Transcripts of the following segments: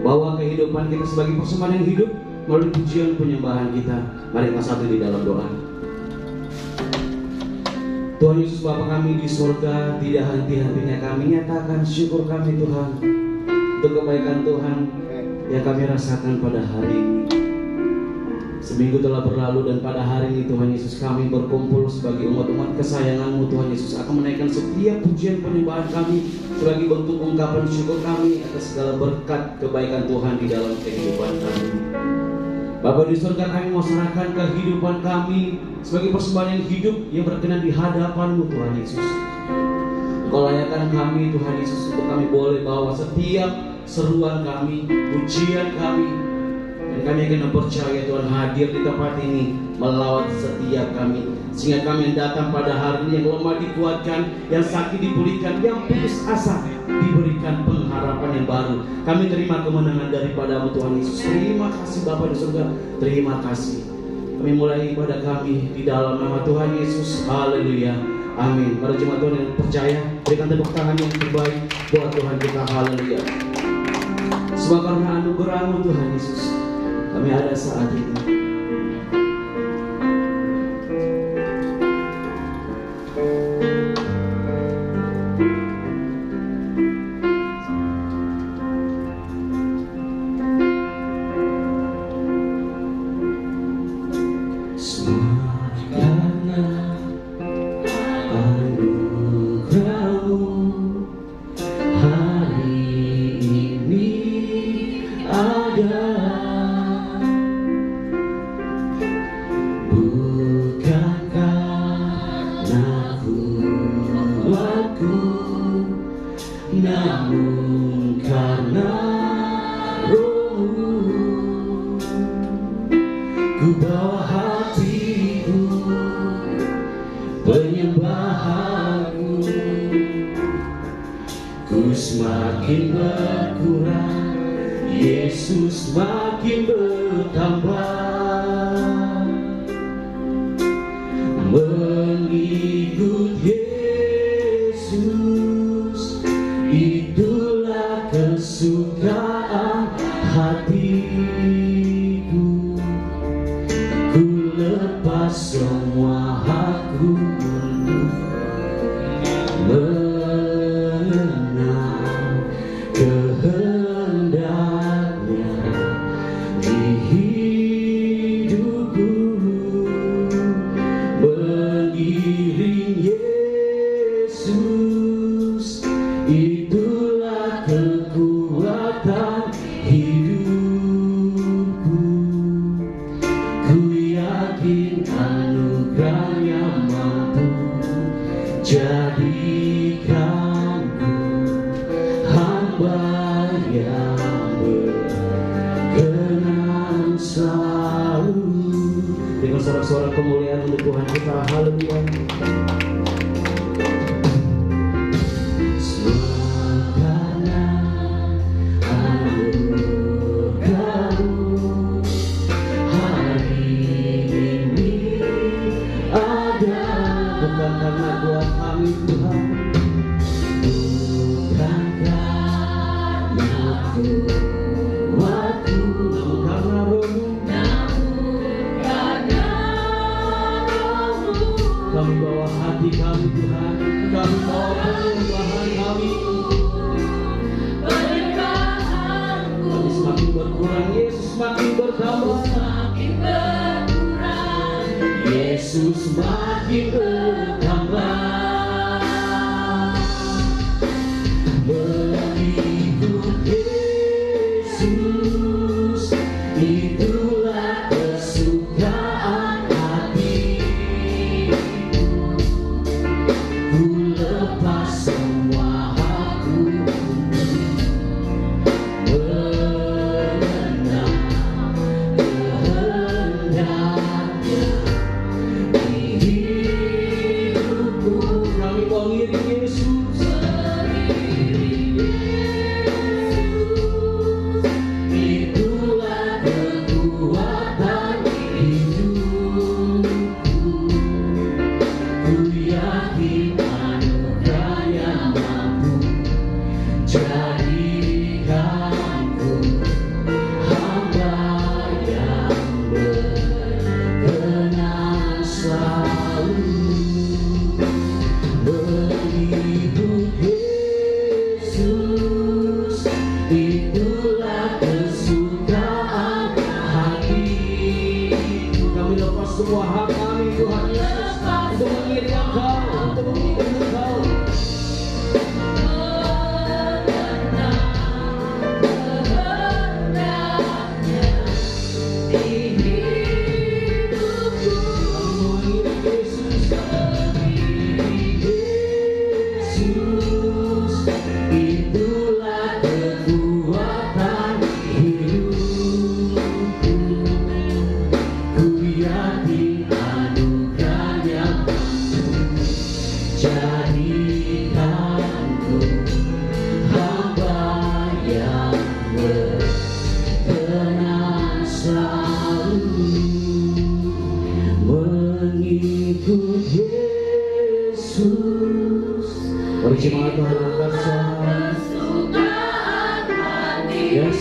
Bawa kehidupan kita sebagai persembahan yang hidup melalui pujian penyembahan kita. Mari kita satu di dalam doa. Tuhan Yesus Bapa kami di surga, tidak henti-hentinya kami nyatakan syukur kami Tuhan untuk kebaikan Tuhan yang kami rasakan pada hari ini. Seminggu telah berlalu dan pada hari ini Tuhan Yesus kami berkumpul sebagai umat-umat kesayangan-Mu Tuhan Yesus akan menaikkan setiap pujian penyembahan kami sebagai bentuk ungkapan syukur kami atas segala berkat kebaikan Tuhan di dalam kehidupan kami. Bapa di surga, kami mau serahkan kehidupan kami sebagai persembahan yang hidup yang berkenan di hadapan-Mu Tuhan Yesus. Engkau layakkan kami Tuhan Yesus untuk kami boleh bawa setiap seruan kami, pujian kami. Dan kami akan percaya Tuhan hadir di tempat ini melawat setiap kami, sehingga kami yang datang pada hari ini yang lemah dikuatkan, yang sakit dipulihkan, yang putus asa diberikan pengharapan yang baru. Kami terima kemenangan daripada-Mu Tuhan Yesus. Terima kasih Bapa di surga, terima kasih. Kami mulai ibadah kami di dalam nama Tuhan Yesus. Haleluya, amin. Para jemaat Tuhan yang percaya, berikan tepuk tangan yang terbaik buat Tuhan kita. Haleluya. Sebab karena anugerah-Mu Tuhan Yesus, kami ada saat ini. Namun karena Roh-Mu, ku bawa hatiku, penyembahanku, ku semakin berkurang, Yesus makin bertambah. Mengikut Yesus, itulah kesukaan hatiku. Ku lepas semua hakku untuk mengenal kehendaknya di hidupku. Mengiring Yesus, itulah kekuatan hidupku. Ku yakin anugerah-Nya mampu jadikanku hamba yang berkenan selalu. Dengan sorak-sorak kemuliaan untuk Tuhan kita. Haleluya. Kami bawa hati kami Tuhan, kami bawa penyembahan kami. Kami semakin berkurang, Yesus semakin bertambah. Yesus semakin bertambah. Mengikut Yesus, itulah kesukaan hatiku. Ku lepas semua hakku mengenal kehendaknya di hidupku. Kami mengiring Yesus, itulah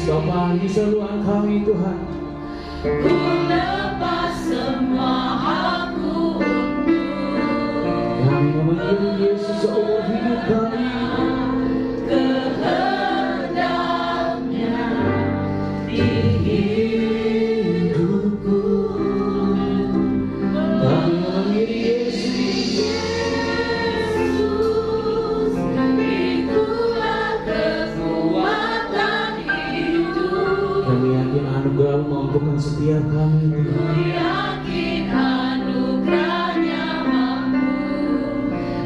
Bapa, di seluruh kami Tuhan. Ku lepas semua hakku untuk Kami memanggil Yesus seumur hidup kami. kehendaknya di hidupku. Kami memanggil Yesus. Itulah kekuatan hidup. Kami yakin anugerah mampukan setiap kami. Ku yakin anugerahnya mampu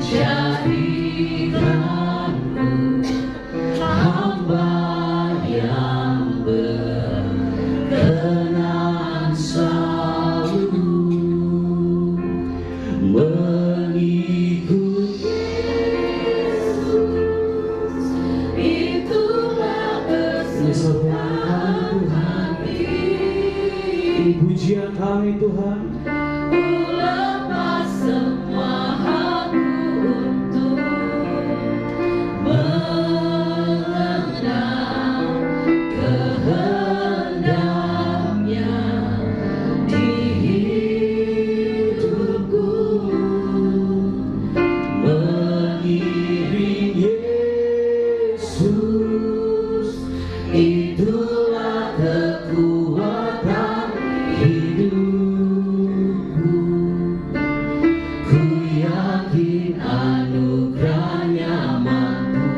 jadikanku hamba yang berkenan selalu Mengikut itulah kesukaan hati. pujian kami Tuhan. Ku lepas semua hakku untuk mengenal kehendaknya di hidupku. Mengiring Yesus, itulah kekuatan hidupku. Ku yakin anugerahnya mampu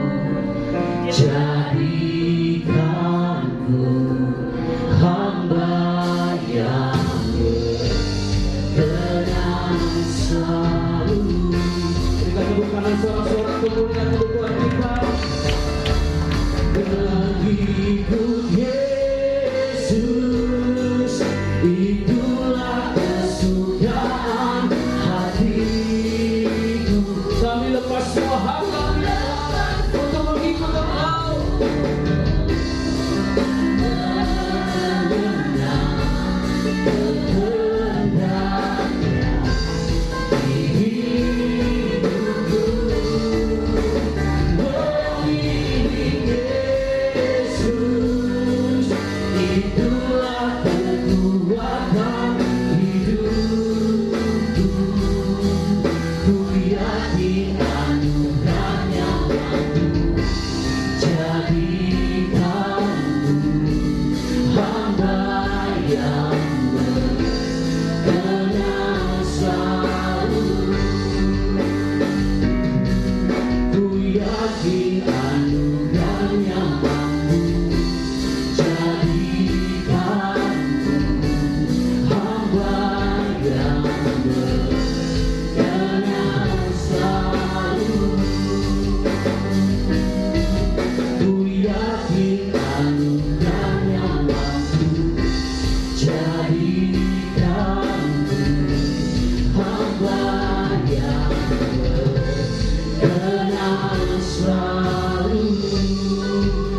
jadikanku hamba yang berkenan selalu. Berikan tepuk tangan sorak-sorak kemuliaan untuk Tuhan kita. Mengikut Yesus, itulah kesukaan hatiku. Kami lepas semua hak kami untuk mengikut Engkau.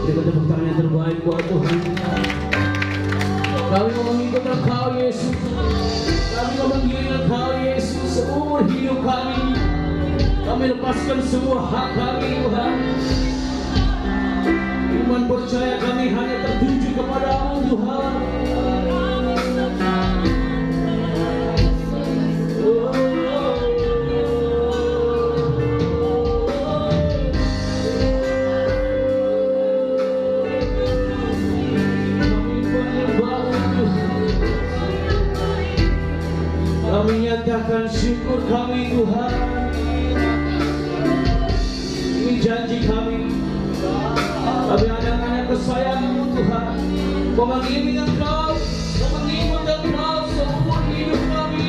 Kita tepuk tangan yang terbaik buat Tuhan. Kami mau mengikut Engkau Yesus. Kami mau mengiring Engkau Yesus seumur hidup kami. Kami lepaskan semua hak kami Tuhan. Iman percaya kami hanya tertuju kepadamu Tuhan. Kami nyatakan syukur kami Tuhan. Ini janji kami. Kami anak-anak kesayangan Tuhan. Kau mengiring Engkau, kau mengikut Engkau seumur hidup kami.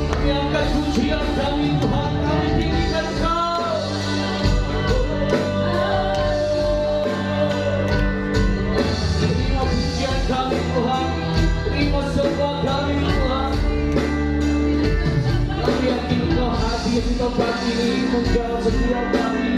Kami angkat pujian kami Tuhan. Kami tinggikan Engkau. Terima pujian kami Tuhan. Terima sembah kami Tuhan. Kami yakin Engkau hadir di tempat ini menjawab setiap kami.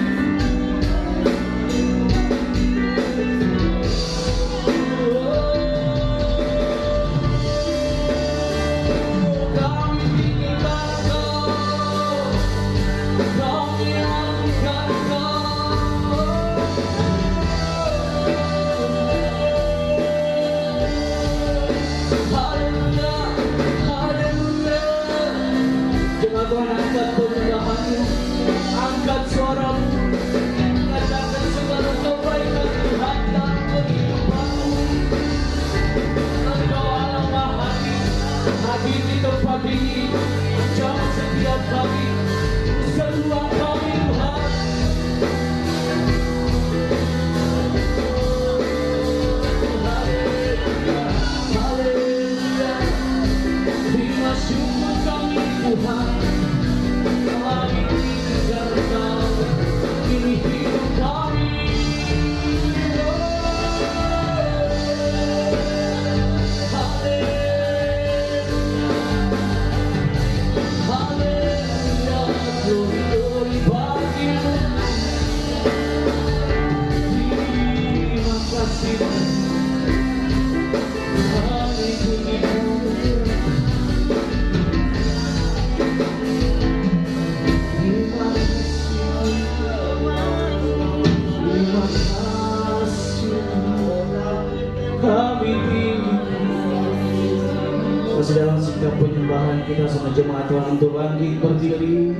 Masih dalam sikap penyembahan kita sama jemaat Tuhan untuk bangkit berdiri.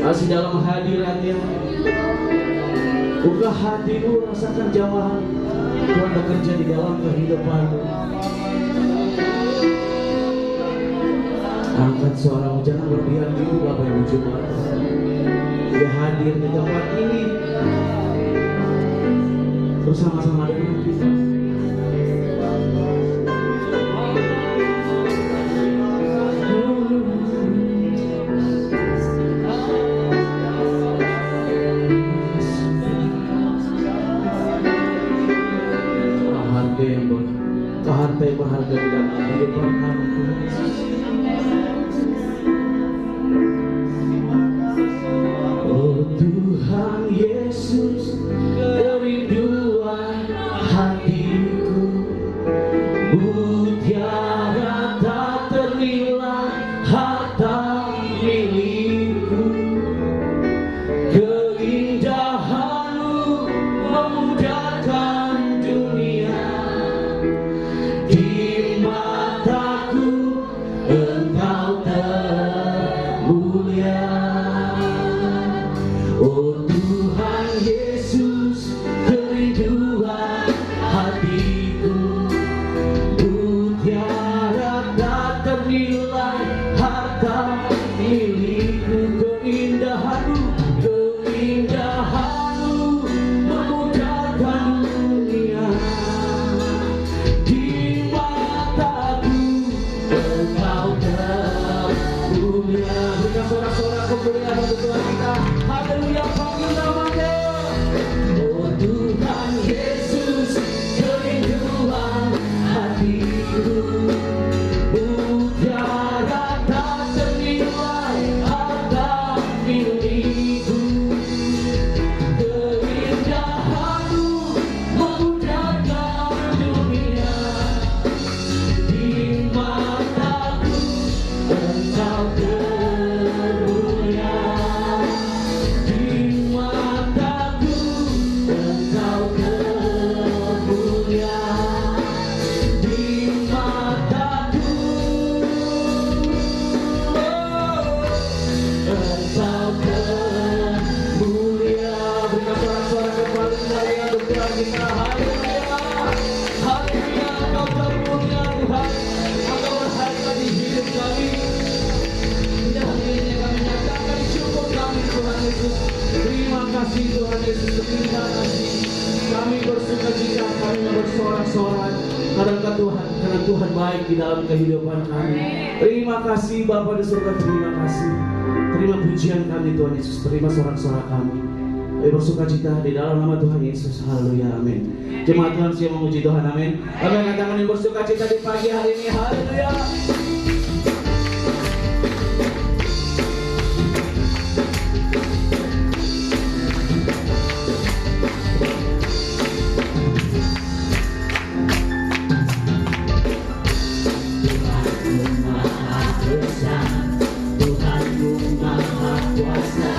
Masih dalam hadiratnya. Buka hatimu, rasakan jamahan Tuhan bekerja di dalam kehidupanmu. Angkat suaramu, jangan berdiam diri Bapak Ibu Jemaat. Dia hadir di tempat ini bersama-sama dengan kita. Harta yang berharga di dalam kehidupan kami. Oh Tuhan Yesus, kerinduan hatiku, mutiara tak ternilai harta milikku. Keindahanmu memudahkan dunia. Di mataku Engkau termulia. Oh Tuhan Yesus, kerinduan hatiku, mutiara tak ternilai harta milikku. Keindahanmu memudahkan dunia. Di mataku Engkau termulia. Berikan sorak-sorak kemuliaan untuk Tuhan kita. Haleluya, panggil namanya. Oh Tuhan Yesus, kerinduan hatiku, mutiara tak ternilai harta milikku. Keindahanmu memudahkan dunia. Di mataku Engkau termulia. Di mataku Engkau termulia. Di mataku Engkau termulia. Berikan suara-suara kembali dari untuk Tuhan kita. Haleluya, haleluya, Engkau termulia Tuhan. Engkau berharga di hidup kami. Indah hadiratnya kami nyatakan syukur kami Tuhan Yesus. Terima kasih Tuhan Yesus, terima kasih. Kami bersuka cita, kami bersorak-sorai karena Tuhan, karena Tuhan baik di dalam kehidupan kami. Terima kasih Bapa di surga, terima kasih. Terima pujian kami Tuhan Yesus, terima sorak-sorak kami. Kami bersuka cita di dalam nama Tuhan Yesus. Haleluya, amin. Jemaat Tuhan siap memuji Tuhan, amin. Kami akan tangan yang bersuka cita di pagi hari ini. Haleluya.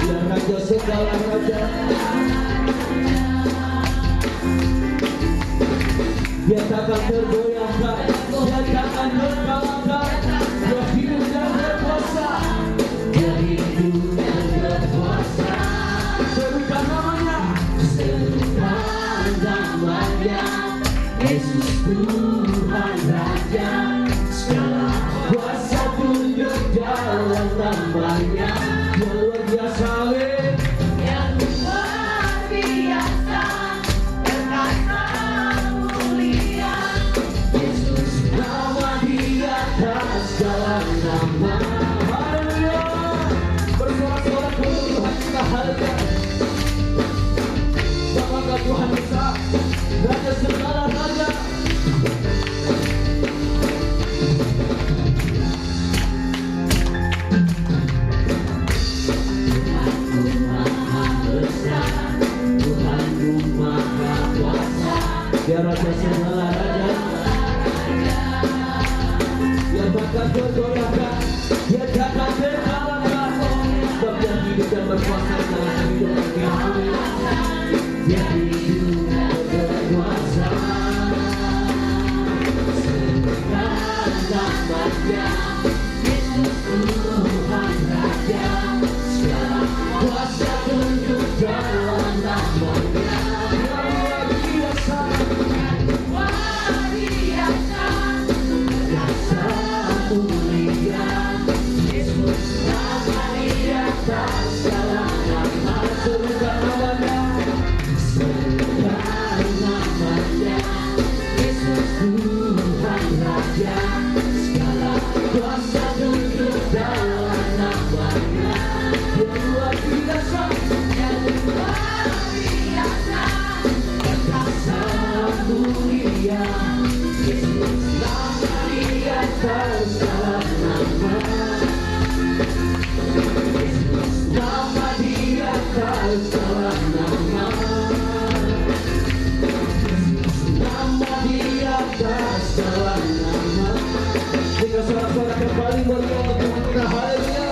Dia Raja segala raja. Dia takkan tergoyahkan, dia takkan terkalahkan. Dia hidup dan berkuasa. Dia hidup dan berkuasa. Serukan namanya, serukan namanya. Yesus Tuhan Raja. Segala kuasa tunduk dalam namanya. Yang luar biasa, yang luar biasa, perkasa mulia. Yesus nama di atas segala nama. Haleluya. Bersorak-sorak untuk Tuhan kita. Haleluya. Bapakah Tuhan besar, Raja segala raja. Dia Raja segala raja. Dia bakal bergoyahkan, dia takkan terkalahkan. Sebab dia hidup dan berkuasa dalam kehidupan kami. Dia hidup dan berkuasa. Raja, Yesus Tuhan Raja, segala kuasa tunduk dalam nama-Nya. Luar biasa, perkasa mulia, Yesus nama di atas segala nama. Serukan nama-Nya, serukan nama-Nya, Yesus Tuhan Raja, segala kuasa tunduk dalam nama-Nya. Luar biasa, yang luar biasa, perkasa mulia, Yesus nama di atas segala nama. Yesus nama di atas segala nama. Nama di atas segala nama. Jika suara-suara kembali meriah untuk Tuhan kita, haleluya.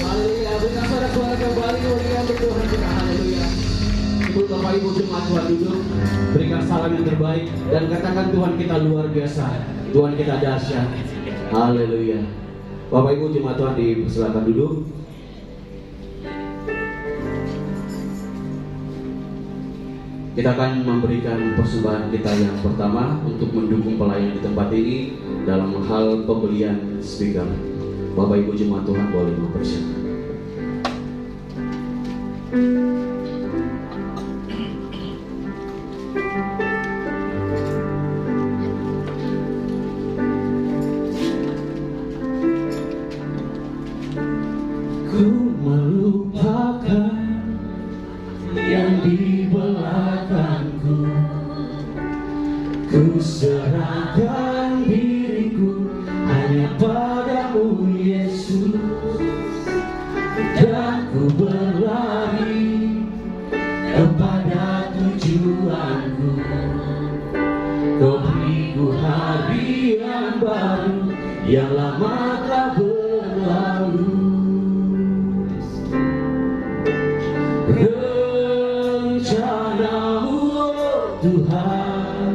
Haleluya, berikan suara-suara kembali meriah untuk Tuhan kita, haleluya. Ibu, Bapak, Ibu, jemaat Tuhan duduk, berikan salam yang terbaik dan katakan Tuhan kita luar biasa, Tuhan kita dahsyat. Haleluya. Bapak, Ibu, jemaat Tuhan dipersilakan duduk. Kita akan memberikan persembahan kita yang pertama untuk mendukung pelayan di tempat ini dalam hal pembelian speaker. Bapak, Ibu, jemaat Tuhan boleh mempersiapkan. Ku melupakan yang di belakangku, ku serahkan diriku hanya padamu Yesus, dan ku berlari kepada tujuanku. Kau beriku hari yang baru, yang lama telah berlalu. Rencanamu, oh Tuhan,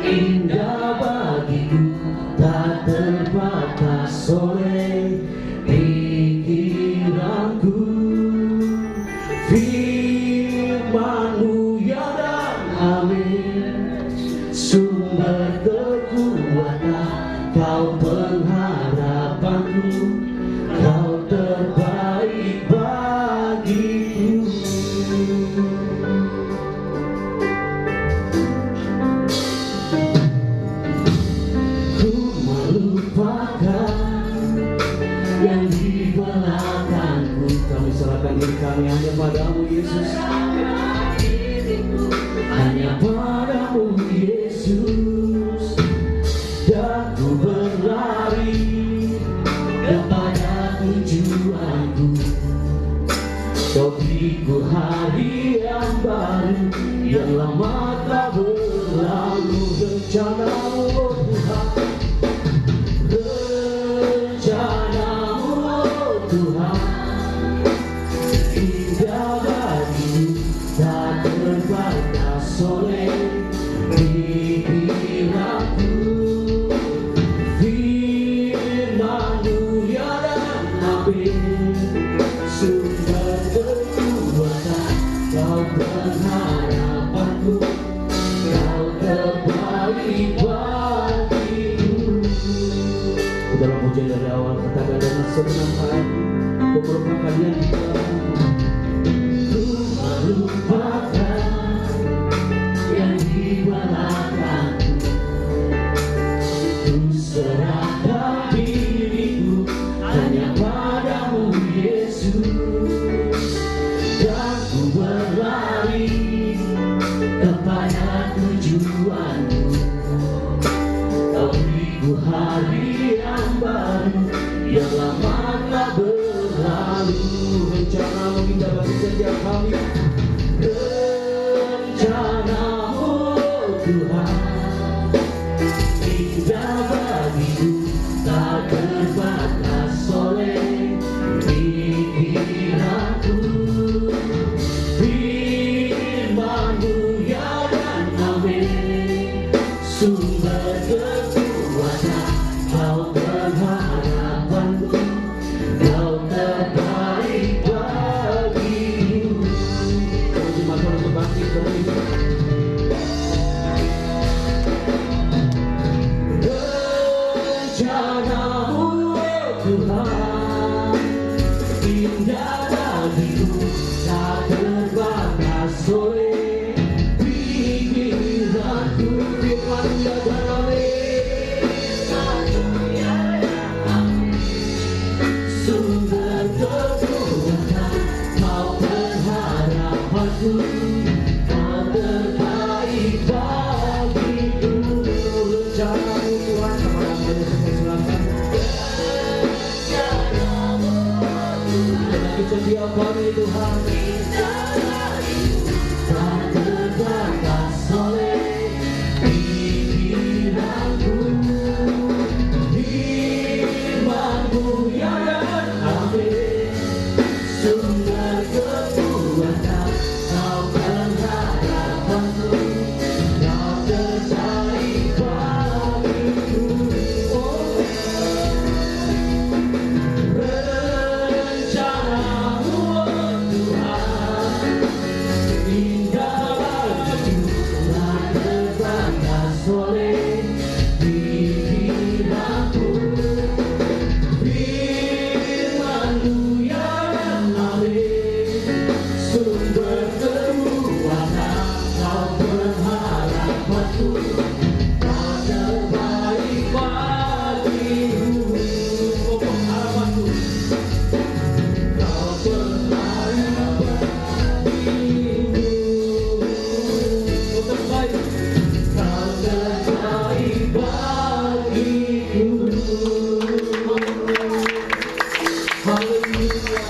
indah bagiku, tak terbatas oleh pikiranku. Firman-Mu ya dan amin, sumber kekuatan, Kau pengharapanku, Kau terbaik bagiku. Ku melupakan yang di belakangku, kami serahkan diri kami hanya padamu Yesus, hanya padamu Yesus, dan ku berlari kepada tujuanku. Kau beriku hari yang baru, yang lama telah berlalu. Rencanamu, oh Tuhan, rencanamu, oh Tuhan, indah bagiku, tak terbatas oleh pikiranku. Firman-Mu ya dan amin, sumber kekuatan, Kau pengharapanku, Kau terbaik bagiku. Dalam pujian dari awal katakan dengan segenap hati, ku melupakan yang di belakangku. Ku melupakan yang di belakangku, ku serahkan diriku hanya padamu Yesus, dan ku berlari kepada tujuanmu. Kau beriku hari yang baru, yang lama telah berlalu. Rencana-Mu indah bagi setiap kami, rencana-Mu Tuhan, indah bagiku, tak terbatas oleh pikiranku. rencana-Mu Tuhan, indah bagiku tak terbatas oleh pikiranku. Firman-Mu ya Tuhan, sumber kekuatan, Kau pengharapanku, Kau terbaik bagiku. Rencana-Mu Tuhan, sama namanya silakan. Dan setia kami Tuhan, tak terbatas oleh pikiranku. Firman-Mu ya amin, sumber kekuatan, Kau pengharapanku, Kau terbaik bagiku. Rencana-Mu Tuhan, indah bagiku, tak terbatas oleh pikiranku. Firman-Mu ya amin, sumber kekuatan, Kau pengharapanku, Kau terbaik bagiku. Oh, pengharapanku, Kau terbaik bagiku. Kau terbaik, Kau terbaik bagiku. Haleluya.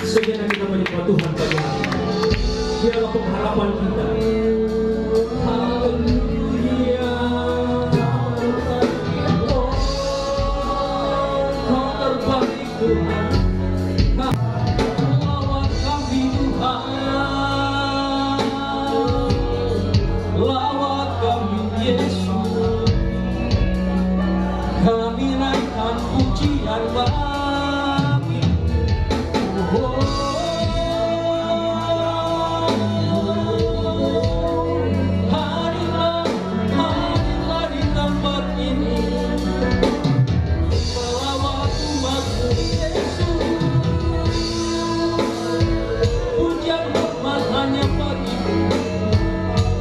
Sejenak kita menyembah Tuhan pagi hari ini. Dialah pengharapan kita. Haleluya. Oh, Kau terbaik Tuhan. Lawat kami Tuhan, lawat kami Yesus. Kami naikkan pujian bagi hadirlah, hadirlah di tempat ini, melawat umat-Mu Yesus. Pujian hormat hanya bagi-Mu,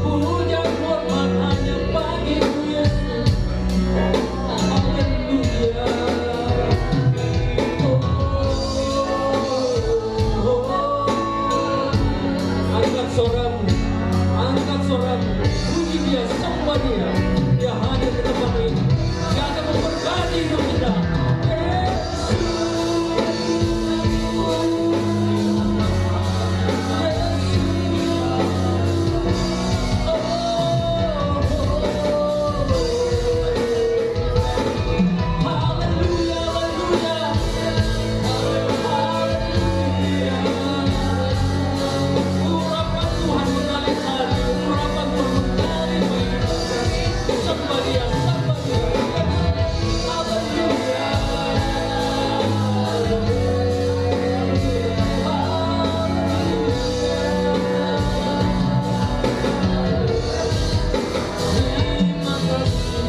pujian hormat hanya bagi-Mu Yesus. Haleluya. Angkat suaramu, angkat suaramu, puji Dia, sembah Dia. Dia hadir di tempat ini, Dia akan memberkati hidup kita. Haleluya, haleluya, haleluya. Urapan Tuhan mengalir hari, urapan Tuhan mengalir hari. Sembah Dia, sembah Dia. Haleluya. Terima kasih Tuhan.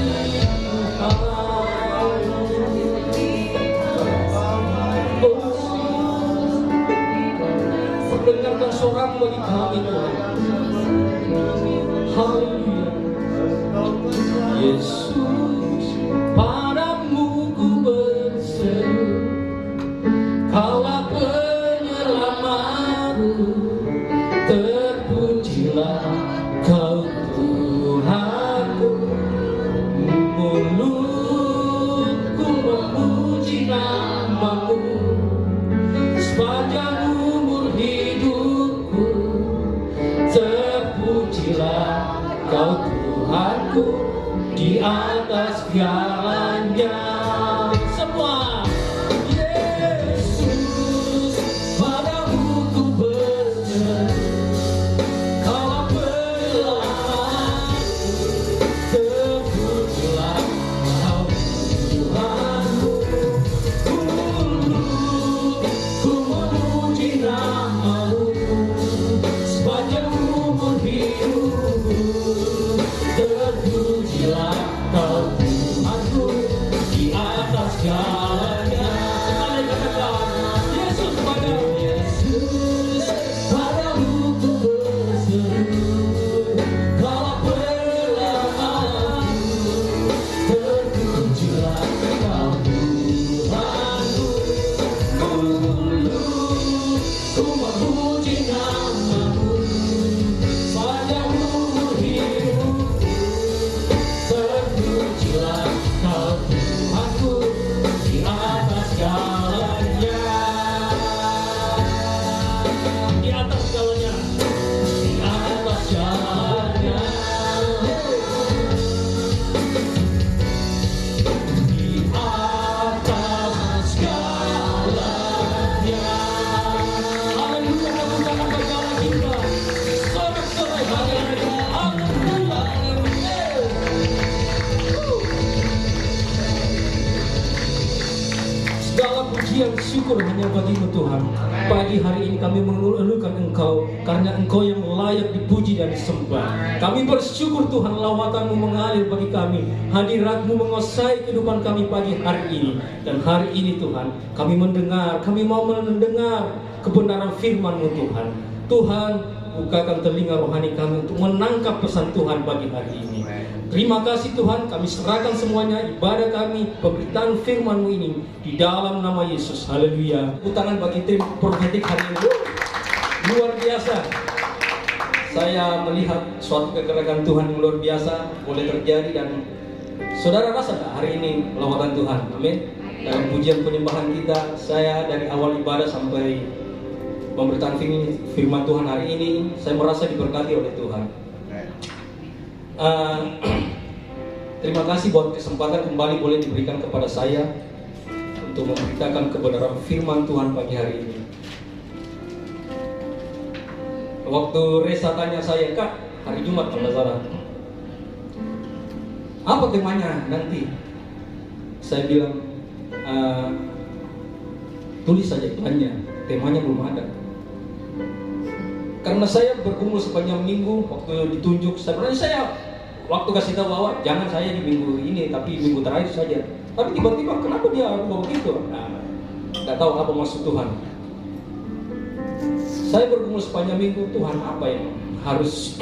Dengarkan suara-Mu bagi kami Tuhan. Haleluya. Yesus, padamu ku berseru, Kaulah penyelamatku. Terpujilah Kau Tuhanku. Mulutku memuji nama-Mu sepanjang umur hidupku. Terpujilah Kau Tuhanku di jalannya. Sekali katakan, Yesus padamu. Yesus padamu ku berseru. Kau pelamaku, terpujilah Kau Tuhanku. Dulu ku memuji nama-Mu, sepanjang umur hidupku. Terpujilah Kau Tuhanku di atas segalanya. Di atas segalanya. Di atas segalanya. Di atas segalanya. Haleluya, lakukan segala kita. Sorak-sorai haleluya. Haleluya. Segala pujian syukur hanya bagi-Mu Tuhan. Pagi hari ini kami mengeluhkan Engkau, karena Engkau yang layak dipuji dan disembah. Kami bersyukur Tuhan, lawatan-Mu mengalir bagi kami. Hadirat-Mu menguasai kehidupan kami pagi hari ini. Dan hari ini Tuhan, kami mau mendengar kebenaran firman-Mu Tuhan. Tuhan, bukakan telinga rohani kami untuk menangkap pesan Tuhan pagi hari ini. Terima kasih Tuhan, kami serahkan semuanya ibadah kami, pemberitaan firman-Mu ini di dalam nama Yesus. Haleluya. Tepuk tangan bagi tim profetik hari ini. Luar biasa. Saya melihat suatu kegerakan Tuhan yang luar biasa boleh terjadi, dan saudara rasa tak hari ini lawatan Tuhan? Amin. Dalam pujian penyembahan kita, saya dari awal ibadah sampai pemberitaan firman Tuhan hari ini, saya merasa diberkati oleh Tuhan. Terima kasih buat kesempatan kembali boleh diberikan kepada saya untuk memberitakan kebenaran firman Tuhan pagi hari ini. Waktu Reza tanya saya, Kak, hari Jumat kalau salah, apa temanya nanti? Saya bilang, tulis saja temanya belum ada. Karena saya bergumul sepanjang minggu, waktu ditunjuk, sebenarnya saya waktu kasih tahu bahwa jangan saya di minggu ini, tapi minggu terakhir saja. Tapi tiba-tiba kenapa dia berubah begitu? Nah, nggak tahu apa maksud Tuhan. Saya bergumul sepanjang minggu, Tuhan apa yang harus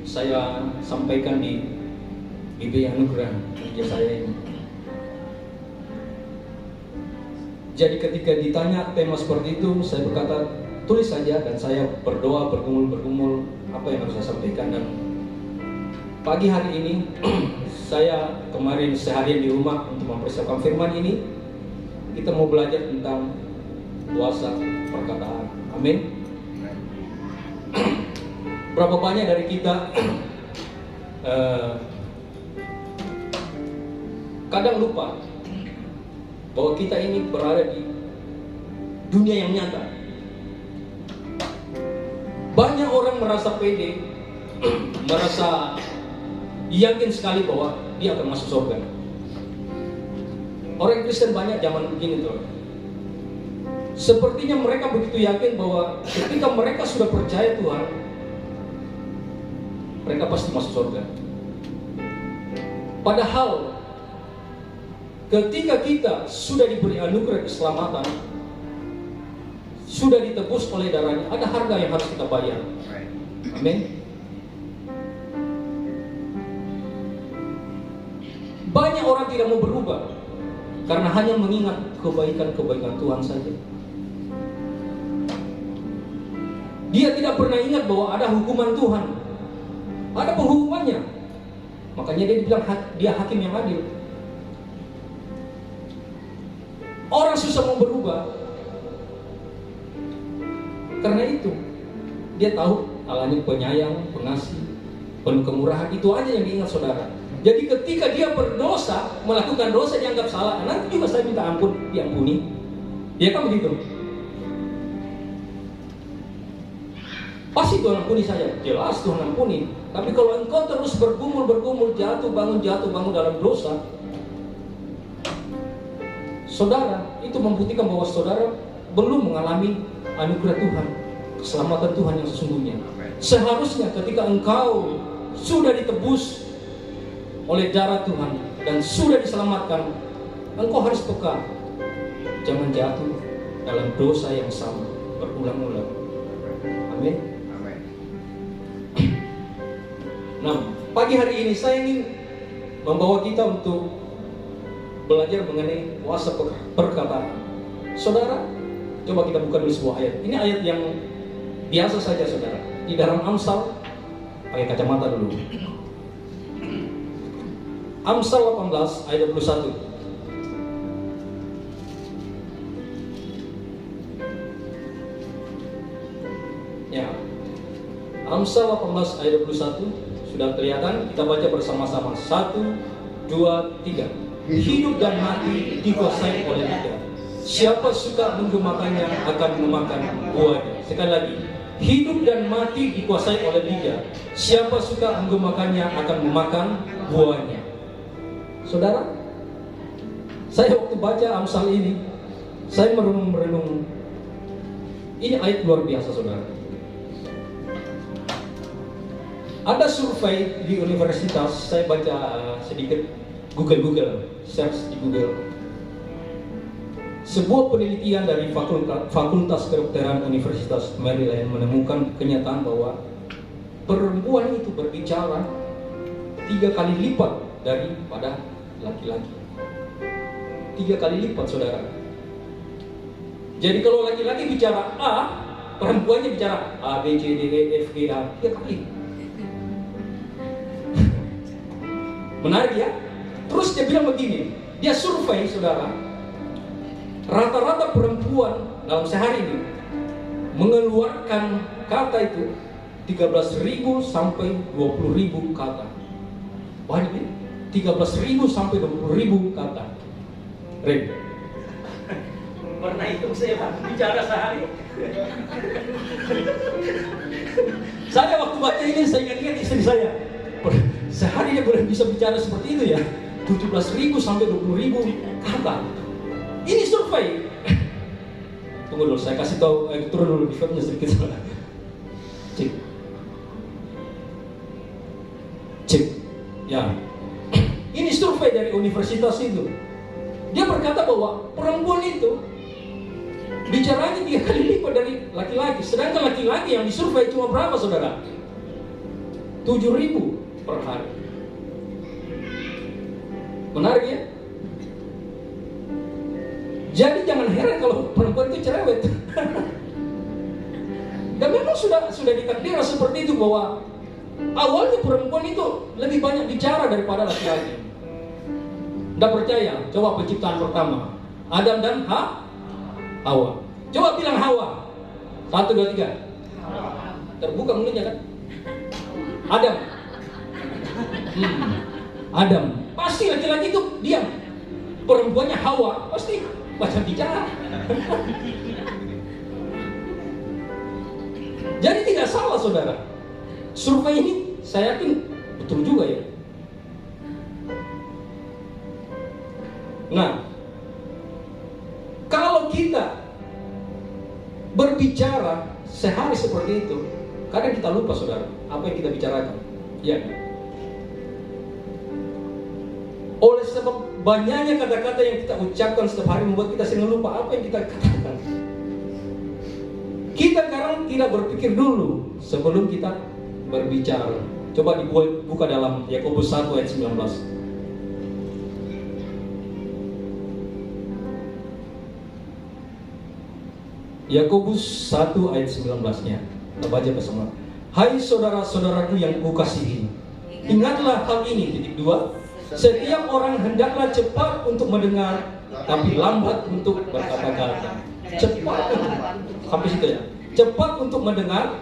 saya sampaikan di BB Anugerah kerja saya ini. Jadi ketika ditanya tema seperti itu, saya berkata, tulis saja, dan saya berdoa, bergumul apa yang harus saya sampaikan. Dan pagi hari ini saya kemarin seharian di rumah untuk mempersiapkan firman ini. Kita mau belajar tentang kuasa perkataan. Amin. Berapa banyak dari kita kadang lupa bahwa kita ini berada di dunia yang nyata. Banyak orang merasa pede, merasa yakin sekali bahwa dia akan masuk surga. Orang Kristen banyak zaman begini tuh. Sepertinya mereka begitu yakin bahwa ketika mereka sudah percaya Tuhan, mereka pasti masuk surga. Padahal ketika kita sudah diberi anugerah keselamatan, sudah ditebus oleh darahnya, ada harga yang harus kita bayar. Amin. Banyak orang tidak mau berubah karena hanya mengingat kebaikan-kebaikan Tuhan saja. Dia tidak pernah ingat bahwa ada hukuman Tuhan, ada penghukumannya. Makanya dia bilang dia hakim yang adil. Orang susah mau berubah karena itu. Dia tahu Allahnya penyayang, pengasih, penuh kemurahan. Itu aja yang diingat saudara. Jadi ketika dia berdosa, melakukan dosa dianggap salah, nanti juga saya minta ampun, diampuni. Dia kan begitu. Pasti Tuhan ampuni saja, jelas Tuhan ampuni. Tapi kalau engkau terus bergumul, jatuh bangun dalam dosa, saudara, itu membuktikan bahwa saudara belum mengalami anugerah Tuhan, keselamatan Tuhan yang sesungguhnya. Seharusnya ketika engkau sudah ditebus oleh darah Tuhan dan sudah diselamatkan, engkau harus peka. Jangan jatuh dalam dosa yang sama berulang-ulang. Amin. Amin. Nah, pagi hari ini saya ingin membawa kita untuk belajar mengenai kuasa perkataan. Saudara, coba kita buka dulu sebuah ayat. Ini ayat yang biasa saja, saudara. Di dalam Amsal, pakai kacamata dulu. Amsal 18 ayat 21. Ya. Amsal 18 ayat 21 sudah kelihatan, kita baca bersama-sama. 1, 2, 3. Hidup dan mati dikuasai oleh lidah. Siapa suka menggemakannya akan memakan buahnya. Sekali lagi, hidup dan mati dikuasai oleh lidah. Siapa suka menggemakannya akan memakan buahnya. Saudara, saya waktu baca Amsal ini, saya merenung. Ini ayat luar biasa, saudara. Ada survei di universitas, saya baca sedikit Google, search di Google. Sebuah penelitian dari Fakultas Kedokteran Universitas Maryland menemukan kenyataan bahwa perempuan itu berbicara 3 kali lipat daripada laki-laki. 3 kali lipat, saudara. Jadi kalau laki-laki bicara A, perempuannya bicara A, B, C, D, E, F, G, A 3 kali. Menarik ya? Terus dia bilang begini, dia survei, saudara, rata-rata perempuan dalam sehari ini mengeluarkan kata itu 13.000 sampai 20.000 kata. Banyak ya? 13.000 sampai 20.000 kata. Ren, pernah hitung saya bicara sehari? Saya waktu baca ini saya ingat istri saya. Sehari dia boleh bisa bicara seperti itu ya, 17.000 sampai 20.000 kata. Ini survei. Tunggu dulu, saya kasih tahu, turun dulu di filmnya sedikit. Cek. Ya. Ini survei dari universitas itu. Dia berkata bahwa perempuan itu bicaranya 3 kali lipat dari laki-laki. Sedangkan laki-laki yang disurvei cuma berapa, saudara? 7.000 per hari. Menarik ya? Jadi jangan heran kalau perempuan itu cerewet. Dan memang sudah ditakdir seperti itu, bahwa awalnya perempuan itu lebih banyak bicara daripada laki-laki. Tidak percaya? Coba penciptaan pertama, Adam dan Hawa. Coba bilang Hawa. 1, 2, 3. Terbuka mulutnya kan? Adam. Adam. Pasti laki-laki itu diam. Perempuannya Hawa pasti baca bicara. Jadi tidak salah, saudara. Survei ini saya yakin betul juga ya. Nah, kalau kita berbicara sehari seperti itu, kadang kita lupa, saudara, apa yang kita bicarakan. Ya. Oleh sebab banyaknya kata-kata yang kita ucapkan setiap hari membuat kita sering lupa apa yang kita katakan. Kita sekarang tidak berpikir dulu sebelum kita berbicara. Coba dibuka dalam Yakobus 1 ayat 19. Yakobus 1 ayat 19-nya. Kita baca bersama. Hai saudara-saudaraku yang kukasihi, ingatlah hal ini. 2. Setiap orang hendaklah cepat untuk mendengar, tapi lambat untuk berkata-kata. Cepat, sampai situ ya. Cepat untuk mendengar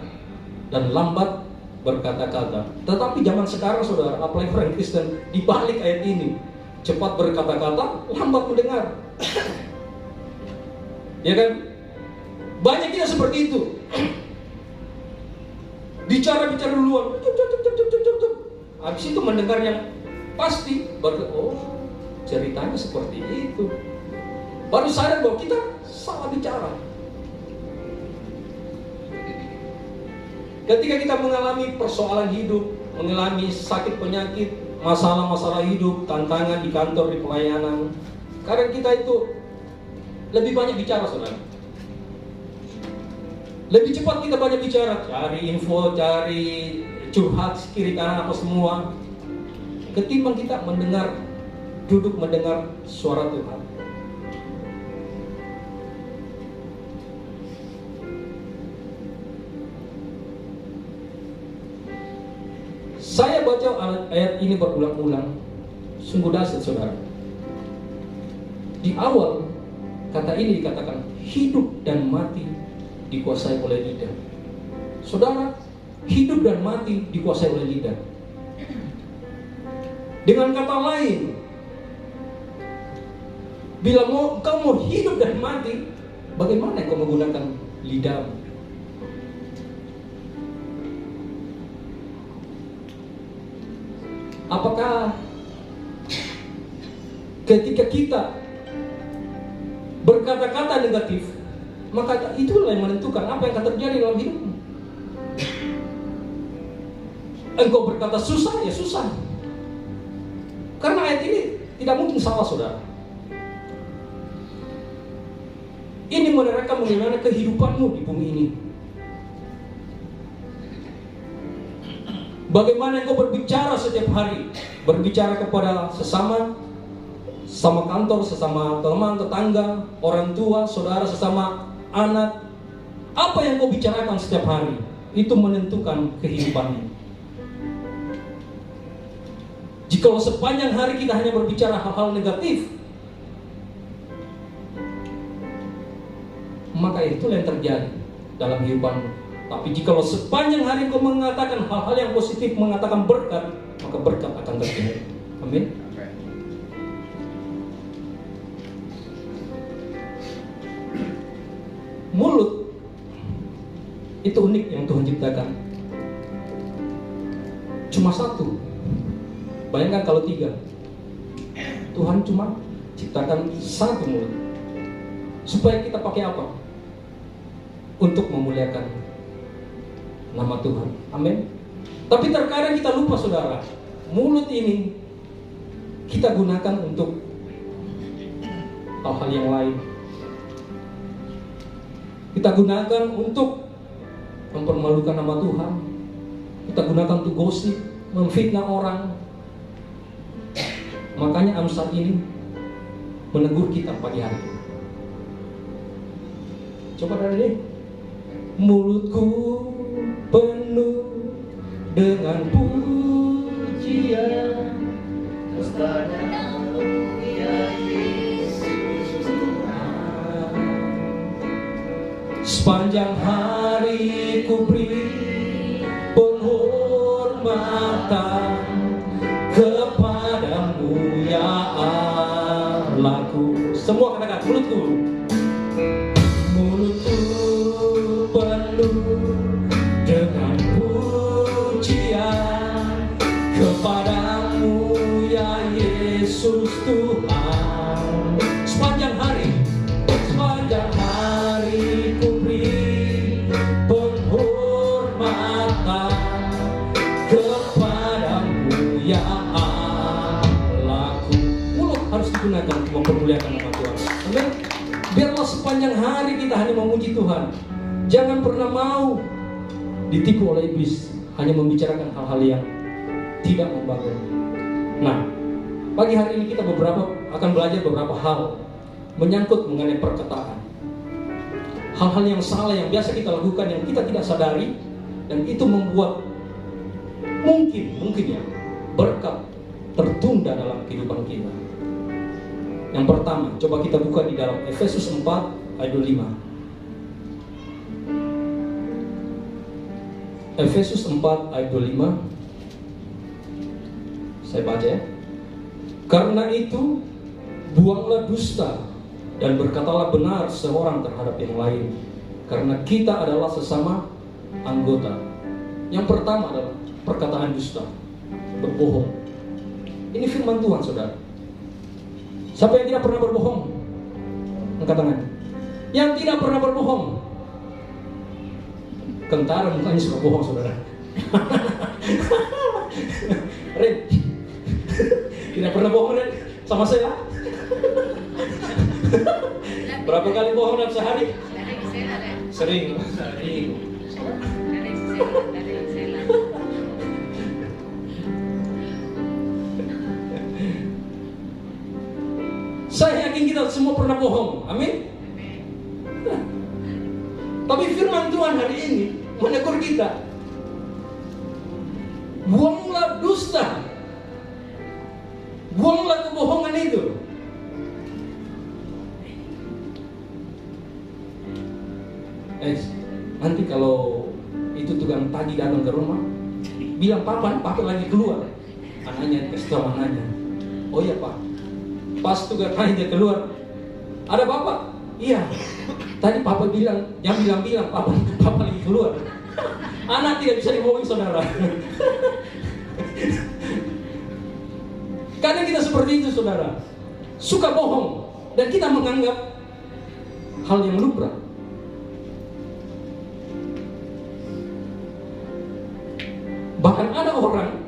dan lambat berkata-kata. Tetapi zaman sekarang, saudara, apalagi orang Kristen, dibalik ayat ini, cepat berkata-kata, lambat mendengar. Ya kan? Banyak kita seperti itu. Bicara-bicara duluan, habis itu mendengar yang pasti baru, oh, ceritanya seperti itu. Baru sadar bahwa kita salah bicara. Ketika kita mengalami persoalan hidup, mengalami sakit penyakit, masalah-masalah hidup, tantangan di kantor, di pelayanan, Kadang kita itu lebih banyak bicara, saudara. Lebih cepat kita banyak bicara, cari info, cari curhat kiri kanan apa semua, ketimbang kita duduk mendengar suara Tuhan. Saya baca ayat ini berulang-ulang, sungguh dahsyat, saudara. Di awal kata ini dikatakan hidup dan mati dikuasai oleh lidah. Saudara, hidup dan mati dikuasai oleh lidah. Dengan kata lain, bila kau mau hidup dan mati, bagaimana kau menggunakan lidahmu? Apakah ketika kita berkata-kata negatif, maka itulah yang menentukan apa yang akan terjadi dalam hidupmu. Engkau berkata susah, ya susah. Karena ayat ini tidak mungkin salah, saudara. Ini menerangkan bagaimana kehidupanmu di bumi ini. Bagaimana engkau berbicara setiap hari, berbicara kepada sesama kantor, sesama teman, tetangga, orang tua, saudara, sesama anak. Apa yang kau bicarakan setiap hari, itu menentukan kehidupanmu. Jikalau sepanjang hari kita hanya berbicara hal-hal negatif, maka itulah yang terjadi dalam kehidupanmu. Tapi jikalau sepanjang hari kau mengatakan hal-hal yang positif, mengatakan berkat, maka berkat akan terjadi. Amin. Mulut itu unik yang Tuhan ciptakan. Cuma satu. Bayangkan kalau 3. Tuhan cuma ciptakan satu mulut. Supaya kita pakai apa? Untuk memuliakan nama Tuhan. Amin. Tapi terkadang kita lupa, saudara. Mulut ini kita gunakan untuk hal-hal yang lain. Kita gunakan untuk mempermalukan nama Tuhan. Kita gunakan untuk gosip, memfitnah orang. Makanya Amsal ini menegur kita pagi hari. Coba dari ini. Mulutku penuh dengan pujian kepadamu ya Yesus Tuhan. Sepanjang hari ku beri penghormatan kepadamu ya Allahku. Semua katakan mulutku. Mulutku penuh dengan pujian kepadamu ya Yesus Tuhan. Sepanjang hari ku beri penghormatan kepadamu ya Allahku. Mulut harus digunakan untuk mempermuliakan nama Tuhan. Amin. Biarlah sepanjang hari kita hanya memuji Tuhan. Jangan pernah mau ditipu oleh iblis, hanya membicarakan hal-hal yang tidak membangun. Nah, pagi hari ini kita akan belajar beberapa hal menyangkut mengenai perkataan. Hal-hal yang salah yang biasa kita lakukan yang kita tidak sadari, dan itu membuat mungkin ya berkat tertunda dalam kehidupan kita. Yang pertama, coba kita buka di dalam Efesus 4 ayat 25. Efesus 4 ayat 25. Saya baca ya. Karena itu buanglah dusta dan berkatalah benar seorang terhadap yang lain, karena kita adalah sesama anggota. Yang pertama adalah perkataan dusta, berbohong. Ini firman Tuhan, saudara. Siapa yang tidak pernah berbohong? Angkat tangan. Yang tidak pernah berbohong. Kentara mukanya suka bohong, saudara. Ren, tidak pernah bohong, Ren, sama saya. Berapa kali bohong dalam sehari? Sering. Saya yakin kita semua pernah bohong. Amin. Tapi firman Tuhan hari ini menegur kita. Buanglah dusta. Buanglah kebohongan itu. Nanti kalau itu tukang tagih datang ke rumah, bilang papa lagi keluar. Anaknya kasih tahu anaknya, oh iya pak, pas tukang tagih keluar, ada bapak? Iya. Tadi papa bilang, jangan bilang papa lagi keluar. Anak tidak bisa dibohongi saudara. Karena kita seperti itu saudara, suka bohong dan kita menganggap hal yang lumrah. Bahkan ada orang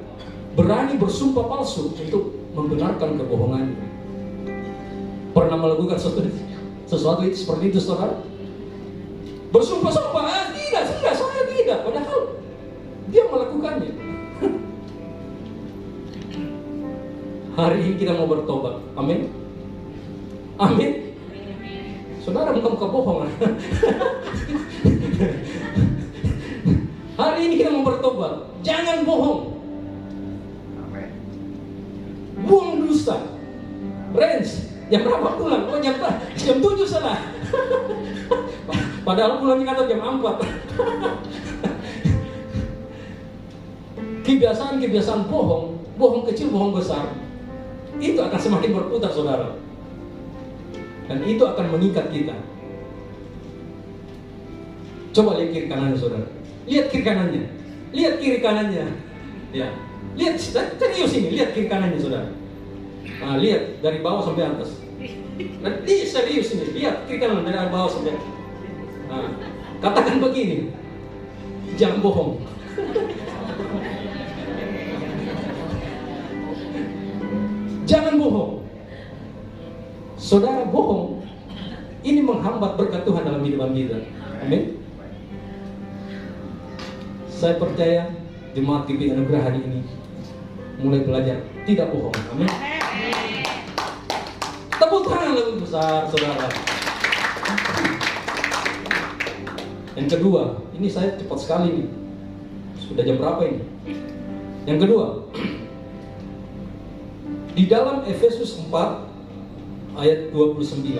berani bersumpah palsu untuk membenarkan kebohongannya. Pernah melakukan sesuatu itu seperti itu saudara? Bersumpah-sumpah, tidak, saya tidak. Padahal dia melakukannya. Hari ini kita mau bertobat. Amin. Amin. Saudara muka-muka bohong. Hari ini kita mau bertobat. Jangan bohong. Buang dusta. Rens, jam berapa pulang? Oh jam 7 salah. Padahal pulangnya kata jam 4. Kebiasaan bohong kecil, bohong besar, itu akan semakin berputar saudara. Dan itu akan mengikat kita. Coba lihat kiri kanannya saudara. Lihat kiri kanannya. Lihat kiri kanannya. Ya. Lihat serius ini, lihat kiri kanannya saudara. Nah, lihat dari bawah sampai atas. Nanti serius ini, lihat kiri kanan dari bawah sampai atas. Nah, katakan begini, jangan bohong. Jangan bohong. Saudara bohong, ini menghambat berkat Tuhan dalam hidup kita. Amin. Saya percaya jemaat GP Anugerah hari ini mulai belajar tidak bohong. Amin. Tepuk tangan lebih besar saudara. Yang kedua, ini saya cepat sekali nih. Sudah jam berapa ini? Yang kedua, di dalam Efesus 4 ayat 29.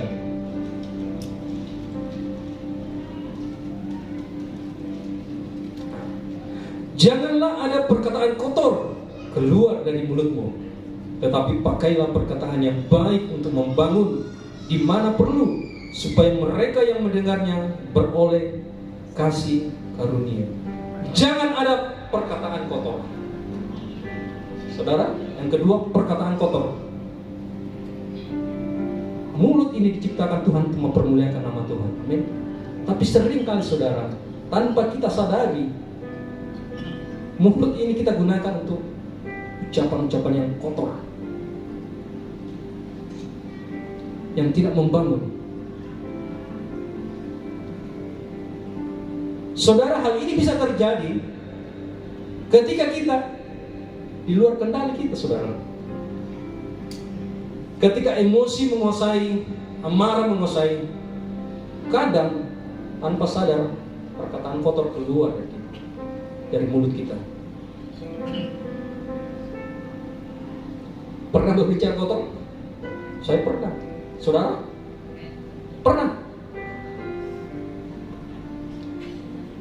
Janganlah ada perkataan kotor keluar dari mulutmu, tetapi pakailah perkataan yang baik untuk membangun di mana perlu, supaya mereka yang mendengarnya beroleh kasih karunia. Jangan ada perkataan kotor. Saudara, yang kedua, perkataan kotor. Mulut ini diciptakan Tuhan untuk mempermuliakan nama Tuhan. Amin. Tapi seringkali saudara, tanpa kita sadari, mulut ini kita gunakan untuk ucapan-ucapan yang kotor, yang tidak membangun. Saudara, hal ini bisa terjadi ketika kita di luar kendali kita, saudara. Ketika emosi menguasai, amarah menguasai, kadang tanpa sadar perkataan kotor keluar dari mulut kita. Pernah berbicara kotor? Saya pernah. Saudara? Pernah.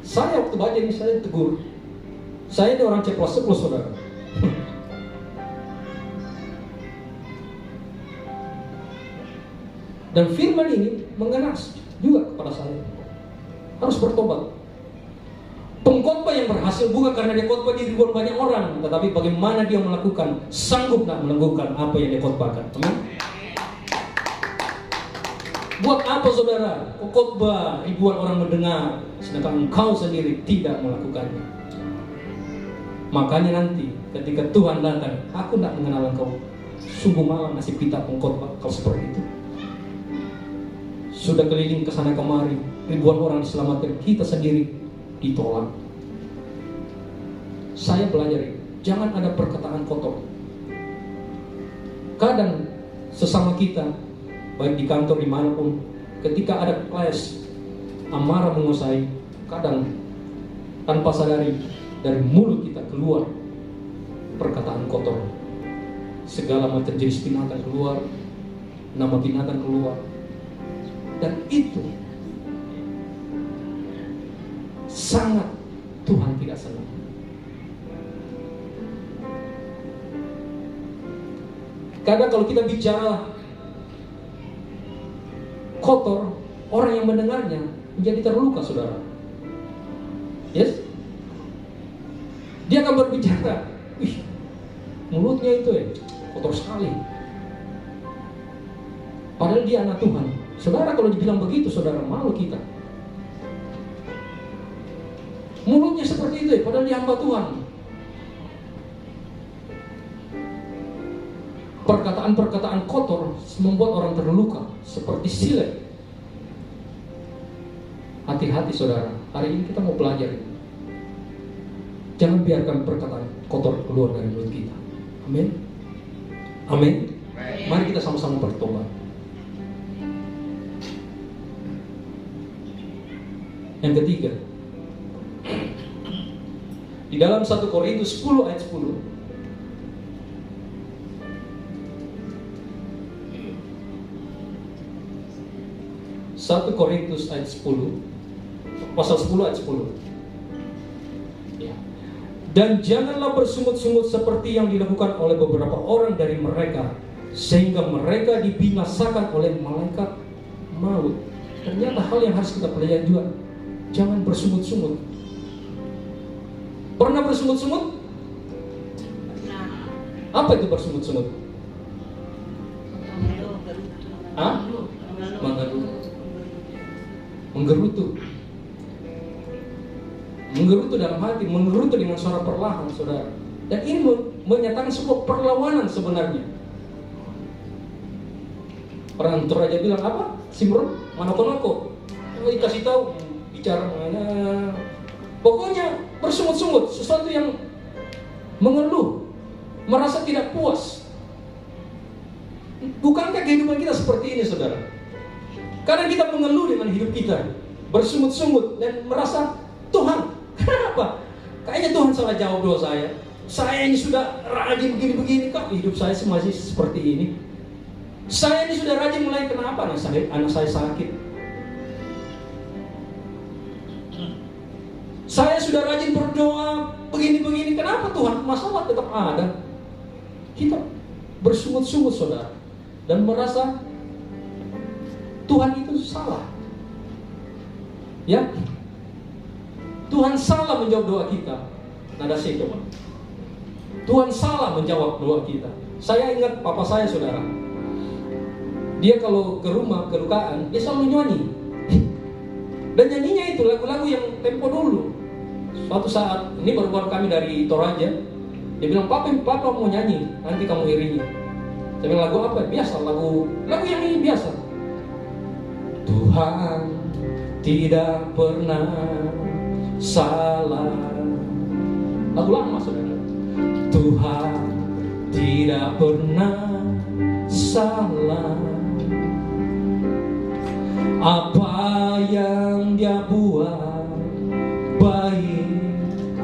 Saya waktu baca ini saya tegur. Saya ini orang ceplos-ceplos saudara. Dan firman ini mengenas juga kepada saya. Harus bertobat. Pengkhotbah yang berhasil bukan karena dia khotbah di ribuan banyak orang, tetapi bagaimana dia melakukan, sanggup nak melakukan apa yang dia khotbahkan. Amin. Buat apa saudara khotbah ribuan orang mendengar, sedangkan engkau sendiri tidak melakukannya? Makanya nanti ketika Tuhan datang, aku tidak mengenal engkau. Sungguh malang nasib kita pengkhotbah kau seperti itu. sudah keliling ke sana kemari, ribuan orang diselamatkan, kita sendiri ditolak. Saya belajar, jangan ada perkataan kotor. Kadang sesama kita, baik di kantor dimanapun, ketika ada clash, amarah menguasai, kadang tanpa sadari dari mulut kita keluar perkataan kotor. Segala macam jenis binatang keluar, nama binatang keluar, dan itu sangat Tuhan tidak senang. Kadang kalau kita bicara kotor, orang yang mendengarnya menjadi terluka, saudara. Yes? Dia akan berbicara, wih, mulutnya itu kotor sekali. Padahal dia anak Tuhan. Saudara, kalau dibilang begitu, saudara, malu kita. Mulutnya seperti itu, padahal dia hamba Tuhan. Perkataan-perkataan kotor membuat orang terluka, seperti silet. Hati-hati, saudara. Hari ini kita mau belajar. Jangan biarkan perkataan kotor keluar dari mulut kita. Amin. Amin. Mari kita sama-sama bertobat. Yang ketiga, di dalam 1 Korintus 10 ayat 10, ayat 10, pasal 10 ayat 10. Ya. Dan janganlah bersungut-sungut seperti yang dilakukan oleh beberapa orang dari mereka, sehingga mereka dibinasakan oleh malaikat maut. Ternyata hal yang harus kita pelajari juga. Jangan bersungut-sungut. Pernah bersungut-sungut? Apa itu bersungut-sungut? Hah? Menggerutu. Menggerutu dalam hati, menggerutu dengan suara perlahan, saudara. Dan ini menyatakan sebuah perlawanan sebenarnya. Orang Toraja bilang apa? Simron, manoko-noko. Dikasih tahu, bicara mana. Pokoknya bersungut-sungut, sesuatu yang mengeluh, merasa tidak puas. Bukankah kehidupan kita seperti ini, saudara? Karena kita mengeluh dengan hidup kita, bersungut-sungut dan merasa, Tuhan, kenapa? Kayaknya Tuhan salah jawab doa saya. Saya ini sudah rajin begini-begini, kok hidup saya masih seperti ini. Saya ini sudah rajin mulai, kenapa anak saya sakit? Saya sudah rajin berdoa begini-begini, kenapa Tuhan masalah tetap ada? Kita bersungut-sungut, saudara, dan merasa Tuhan itu salah. Ya, Tuhan salah menjawab doa kita. Nada C, coba. Tuhan salah menjawab doa kita. Saya ingat papa saya, saudara. Dia kalau ke rumah kedukaan, dia selalu nyanyi. Dan nyanyinya itu lagu-lagu yang tempo dulu. Suatu saat, ini baru-baru kami dari Toraja, dia bilang, papa mau nyanyi, nanti kamu iringi. Saya bilang, lagu apa? Biasa, lagu yang ini biasa. Tuhan tidak pernah salah. Lagu lama, saudara. Tuhan tidak pernah salah. Apa yang Dia buat baik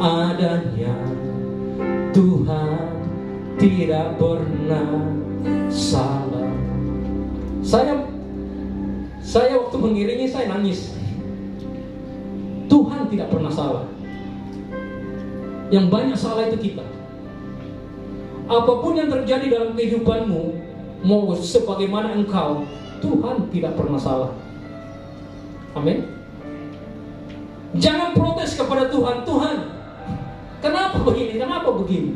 adanya. Tuhan tidak pernah salah. Saya waktu mengiringi, saya nangis. Tuhan tidak pernah salah. Yang banyak salah itu kita. Apapun yang terjadi dalam kehidupanmu, mau sebagaimana engkau, Tuhan tidak pernah salah. Amin. Jangan protes kepada Tuhan. Tuhan, kenapa begini? Kenapa begini?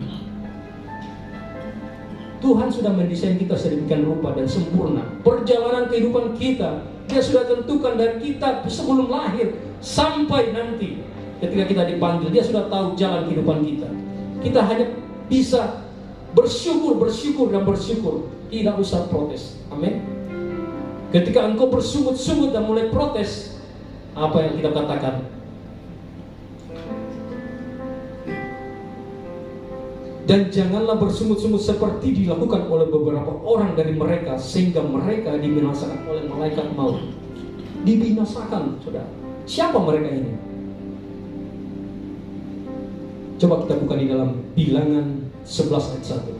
Tuhan sudah mendesain kita sedemikian rupa dan sempurna. Perjalanan kehidupan kita, Dia sudah tentukan dari kita sebelum lahir sampai nanti ketika kita dipanggil. Dia sudah tahu jalan kehidupan kita. Kita hanya bisa bersyukur dan bersyukur. Tidak usah protes. Amin. Ketika engkau bersungut-sungut dan mulai protes, apa yang kita katakan? Dan janganlah bersungut-sungut seperti dilakukan oleh beberapa orang dari mereka, sehingga mereka dibinasakan oleh malaikat maut. Dibinasakan, saudara. Siapa mereka ini? Coba kita buka di dalam Bilangan 11 ayat 1.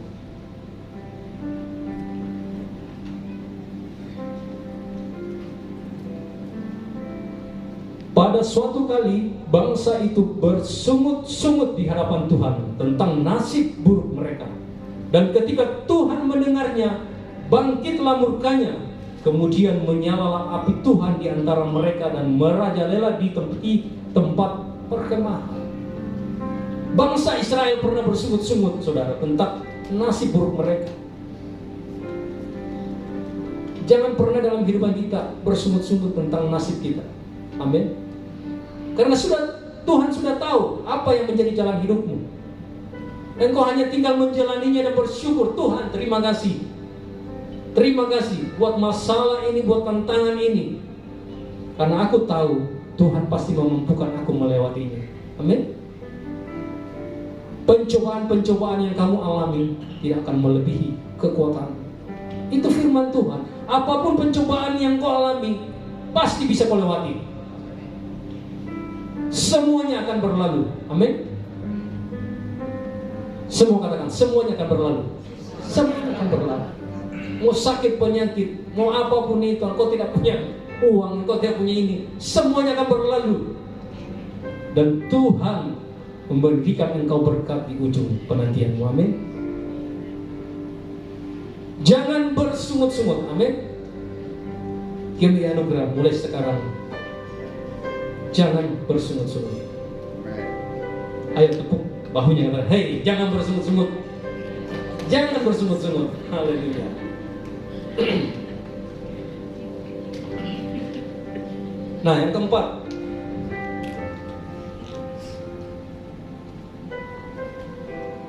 Pada suatu kali bangsa itu bersungut-sungut di hadapan Tuhan tentang nasib buruk mereka. Dan ketika Tuhan mendengarnya, bangkitlah murkanya. Kemudian menyalalah api Tuhan di antara mereka dan merajalela di tempat perkemahan. Bangsa Israel pernah bersungut-sungut, saudara, tentang nasib buruk mereka. Jangan pernah dalam kehidupan kita bersungut-sungut tentang nasib kita. Amin. Karena Tuhan sudah tahu apa yang menjadi jalan hidupmu. Engkau hanya tinggal menjalaninya dan bersyukur. Tuhan, terima kasih. Terima kasih buat masalah ini, buat tantangan ini. Karena aku tahu Tuhan pasti memampukan aku melewatinya. Amin. Pencobaan-pencobaan yang kamu alami tidak akan melebihi kekuatan. Itu firman Tuhan. Apapun pencobaan yang kau alami, pasti bisa kau lewati. Semuanya akan berlalu. Amin. Semua katakan, semuanya akan berlalu. Semuanya akan berlalu. Mau sakit penyakit, mau apapun itu, engkau tidak punya uang, engkau tidak punya ini, semuanya akan berlalu. Dan Tuhan memberikan engkau berkat di ujung penantianmu. Amin. Jangan bersungut-sungut. Amin. Kami anugerah mulai sekarang. Jangan bersungut-sungut. Ayo tepuk bahunya, kata, hei, jangan bersungut-sungut. Jangan bersungut-sungut. Haleluya. Nah, yang keempat,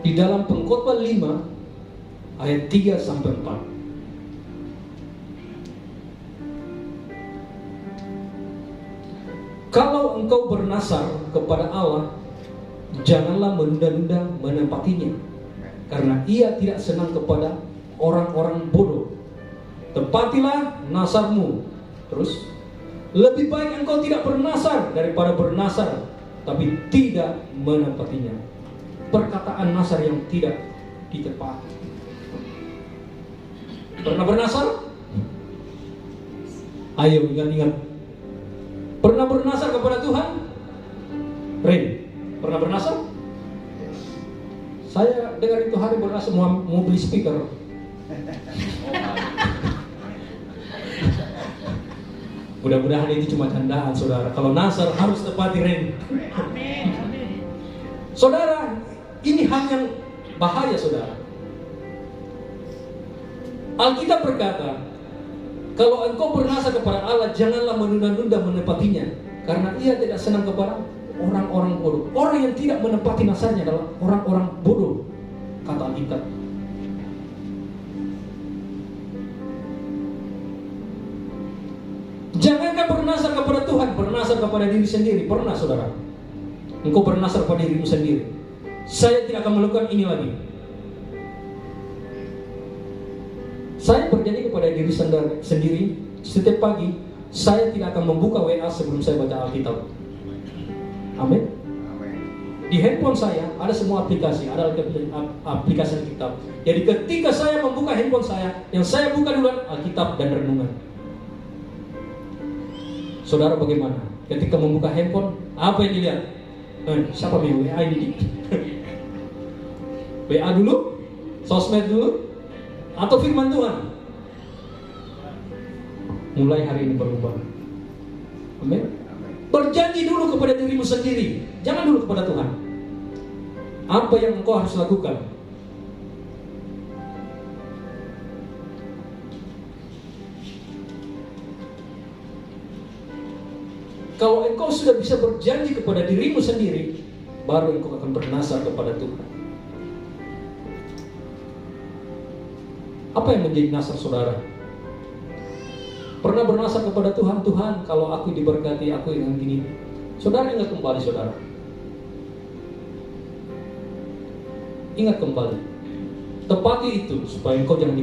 di dalam Pengkhotbah 5 ayat 3 sampai 4. Kalau engkau bernasar kepada Allah, janganlah menunda-nunda menempatinya, karena Ia tidak senang kepada orang-orang bodoh. Tepatilah nasarmu. Terus, lebih baik engkau tidak bernasar daripada bernasar tapi tidak menempatinya. Perkataan nasar yang tidak ditepati. Pernah bernasar? Ayo ingat-ingat. Pernah bernasar kepada Tuhan? Ren, pernah bernasar? Saya dengar itu hari bernasar mau beli speaker. Mudah-mudahan itu cuma candaan, saudara. Kalau nasar harus tepati, Ren. Saudara, ini hal yang bahaya, saudara. Alkitab berkata, kalau engkau bernasar kepada Allah, janganlah menunda-nunda menepatinya, karena Ia tidak senang kepada orang-orang bodoh. Orang yang tidak menepati nasarnya adalah orang-orang bodoh, kata Alkitab. Jangankan bernasar kepada Tuhan, bernasar kepada diri sendiri. Pernah, saudara? Engkau bernasar pada dirimu sendiri. Saya tidak akan melakukan ini lagi. Saya berjanji kepada diri sendiri, setiap pagi saya tidak akan membuka WA sebelum saya baca Alkitab. Amin. Di handphone saya ada semua aplikasi, ada aplikasi Alkitab. Jadi ketika saya membuka handphone saya, yang saya buka duluan Alkitab dan renungan. Saudara bagaimana? Ketika membuka handphone, apa yang dilihat? Siapa yang WA ini? WA dulu? Sosmed dulu? Atau firman Tuhan? Mulai hari ini berubah. Amin. Berjanji dulu kepada dirimu sendiri, jangan dulu kepada Tuhan. Apa yang engkau harus lakukan? Kalau engkau sudah bisa berjanji kepada dirimu sendiri, baru engkau akan bernasar kepada Tuhan. Apa yang menjadi nasar saudara? Pernah bernasar kepada Tuhan, Tuhan kalau aku diberkati, aku yang gini. Saudara ingat kembali saudara. Ingat kembali. Tepati itu supaya engkau jangan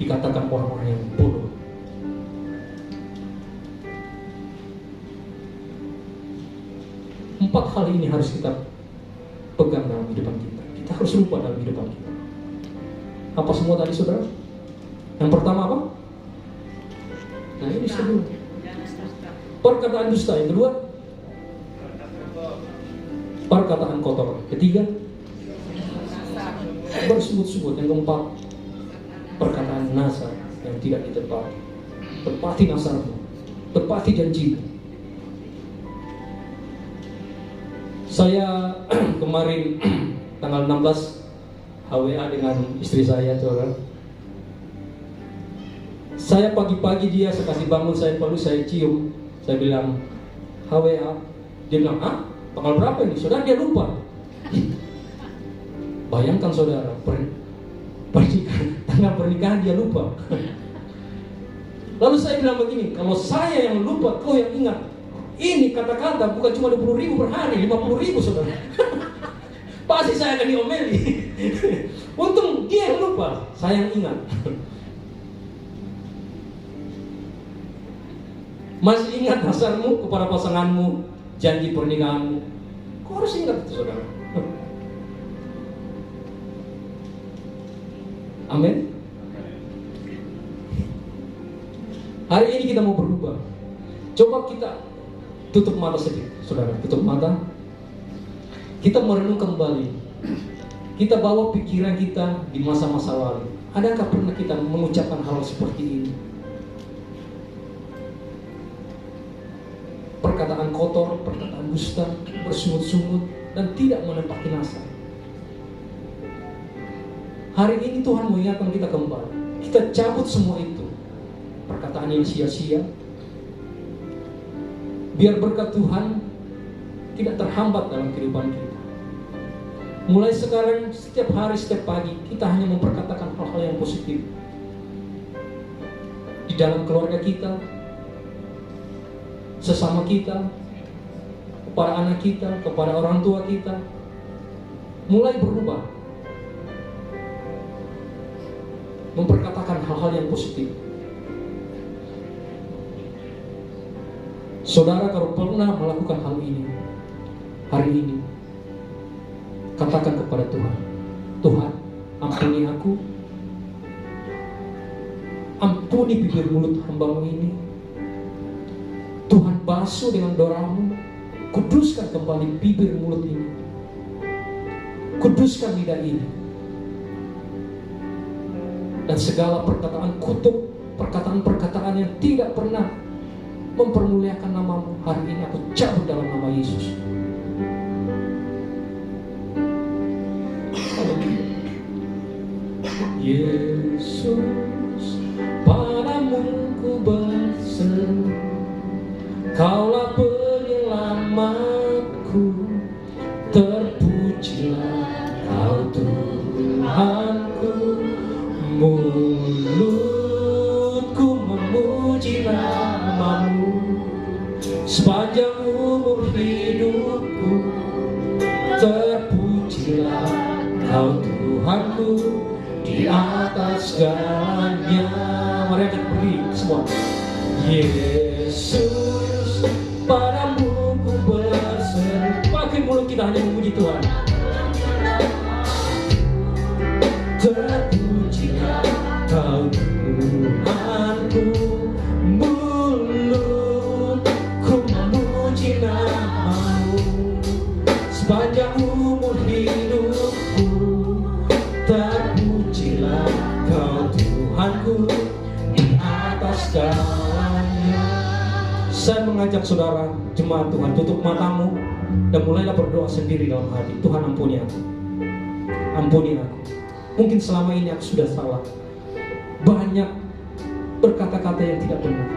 dikatakan orang-orang yang bodoh. Empat hal ini harus kita pegang dalam kehidupan kita. Kita harus lupa dalam kehidupan kita. Apa semua tadi saudara? Yang pertama apa? Nah ini sebelum perkataan dusta. Yang kedua, perkataan kotor. Ketiga, bersungut-sungut. Yang keempat, perkataan nasar yang tidak ditepati. Tepati nasarmu, tepati janjimu. Saya kemarin tanggal 16 HWA dengan istri saya, saudara. Saya pagi-pagi dia sekali bangun, saya perlu saya cium. Saya bilang HWA. Dia bilang, ah, tanggal berapa ini? Saudara, dia lupa. Bayangkan saudara, tanggal pernikahan dia lupa. Lalu saya bilang begini, kalau saya yang lupa, kau yang ingat. Ini kata-kata bukan cuma 20.000 per hari, 50.000 saudara. Pasti saya akan diomeli. Untung dia yang lupa, saya yang ingat. Masih ingat dasarmu kepada pasanganmu, janji pernikahanmu. Kau harus ingat itu saudara. Amin. Hari ini kita mau berubah. Coba kita tutup mata sedikit, saudara. Tutup mata. Kita merenung kembali. Kita bawa pikiran kita di masa-masa lalu. Adakah pernah kita mengucapkan hal seperti ini? Perkataan kotor, perkataan dusta, bersungut-sungut, dan tidak menepati nasar. Hari ini Tuhan mengingatkan kita kembali. Kita cabut semua itu. Perkataan yang sia-sia. Biar berkat Tuhan tidak terhambat dalam kehidupan kita. Mulai sekarang, setiap hari, setiap pagi, kita hanya memperkatakan hal-hal yang positif. Di dalam keluarga kita, sesama kita, kepada anak kita, kepada orang tua kita. Mulai berubah. Memperkatakan hal-hal yang positif. Saudara kalau pernah melakukan hal ini, hari ini, katakan kepada Tuhan, Tuhan, ampuni aku, ampuni bibir mulut hamba-Mu ini. Tuhan basuh dengan doa-Mu, kuduskan kembali bibir mulut ini, kuduskan lidah ini, dan segala perkataan kutuk, perkataan-perkataan yang tidak pernah mempermuliakan nama-Mu, hari ini aku cabut dalam nama Yesus. Yesus, padamu ku berseru, Kaulah penyelamatku, terpujilah Kau Tuhanku. Mulutku memuji nama-Mu sepanjang umur hidupku, terpujilah Kau Tuhanku di atas segalanya. Mari kita beri semua. Yesus, padamu ku berseru. Pakai mulut kita hanya memuji Tuhan. Terpujilah Kau Tuhanku, mulutku memuji nama-Mu sepanjang umur hidupku, terpujilah Kau Tuhanku di atas segalanya. Saya mengajak saudara jemaat Tuhan, tutup matamu dan mulailah berdoa sendiri dalam hati. Tuhan, ampuni aku, ampuni aku. Mungkin selama ini aku sudah salah, banyak berkata-kata yang tidak benar,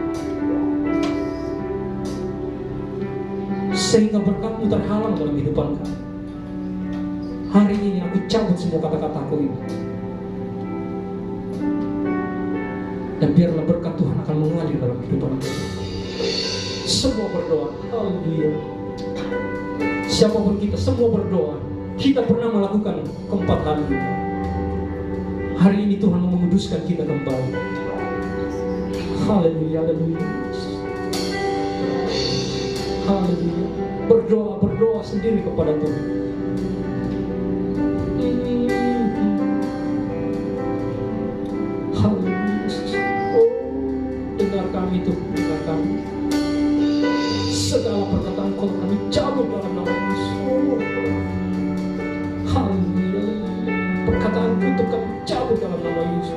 sehingga berkat-Mu terhalang dalam kehidupan kami. Hari ini aku cabut semua kata-kataku ini. Dan biarlah berkat Tuhan akan mengalir dalam kehidupan kita. Semua berdoa. Haleluya. Siapapun kita, semua berdoa. Kita pernah melakukan keempat hal itu. Hari ini Tuhan mau menguduskan kita kembali. Haleluya, haleluya. Haleluya. Berdoa sendiri kepada Tuhan. Haleluya. Oh, dengar kami Tuhan, dengar kami. Segala perkataan kotor kami cabut dalam nama Yesus. Oh. Haleluya. Perkataan kutuk kami cabut dalam nama Yesus.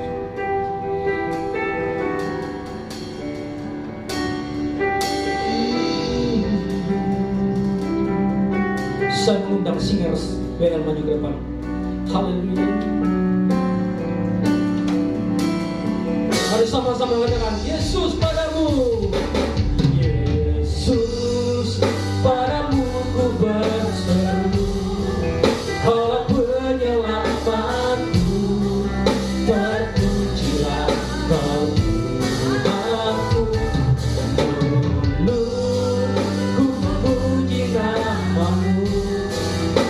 Saya mengundang singers BL maju ke depan. Haleluya. Mari sama-sama katakan, Yesus padamu. Yesus padamu ku berseru, Kaulah penyelamatku, terpujilah Kau Tuhanku. Ku memuji namamu,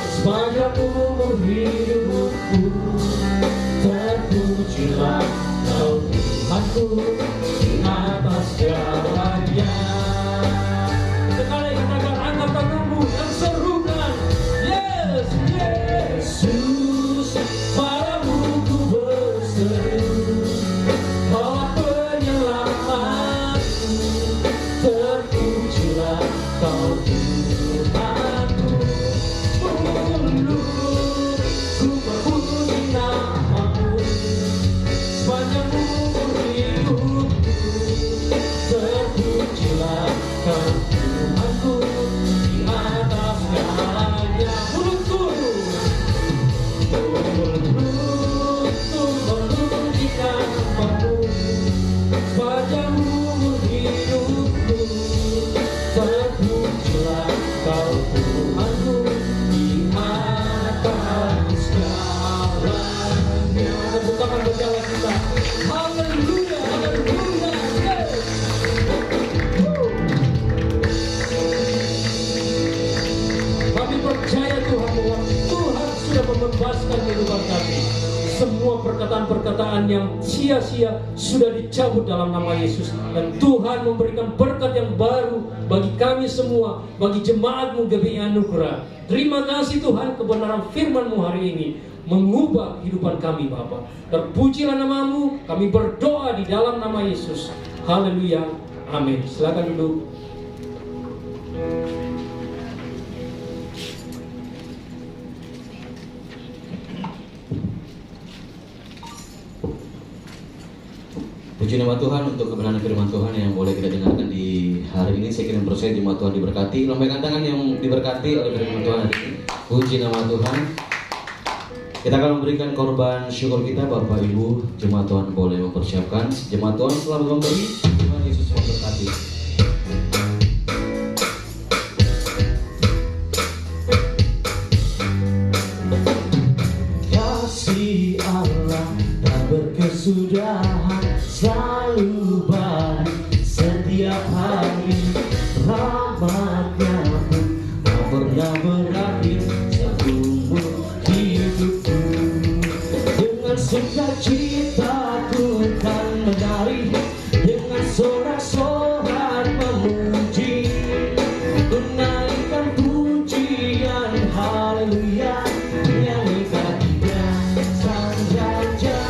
sepanjang umur hidupku, terpujilah Kau Tuhanku di atas segalanya. Sekali katakan, angkat tanganmu dan serukan, Yes, Yesus, padamu ku berseru, Kaulah penyelamatku, terpujilah Kau Tuhanku. Dulu ku memuji namamu, sepanjang umur hidupku, terpujilah Kau Tuhanku di atas segalanya. Mulutku memuji namamu, sepanjang umur hidupku, terpujilah Kau Tuhanku di atas segalanya. Tepuk tangan berjalan kita. Haleluya, haleluya. Kami percaya Tuhan bahwa Tuhan sudah membebaskan kehidupan kami. Semua perkataan-perkataan yang sia-sia sudah dicabut dalam nama Yesus. Dan Tuhan memberikan berkat yang baru bagi kami semua, bagi jemaat-Mu GBI Anugerah. Terima kasih Tuhan, kebenaran firman-Mu hari ini mengubah kehidupan kami Bapa. Terpujilah nama-Mu, kami berdoa di dalam nama Yesus. Haleluya, amin. Silakan duduk. Puji nama Tuhan untuk kebenaran firman Tuhan yang boleh kita dengarkan di hari ini. Saya kirim percaya jemaat Tuhan diberkati. Lambaikan tangan yang diberkati oleh firman Tuhan hari ini. Puji nama Tuhan. Kita akan memberikan korban syukur kita. Bapak Ibu jemaat Tuhan boleh mempersiapkan. Jemaat Tuhan selalu memberi. Tuhan Yesus memberkati. Kasih Allah tak berkesudahan, selalu baik setiap hari. Rahmat-Nya pun tak pernah berakhir seumur hidupku. Dengan sukacita ku kan menari, dengan sorak-sorak memuji, menaikkan pujian haleluya. Nyanyi bagi Dia sang raja,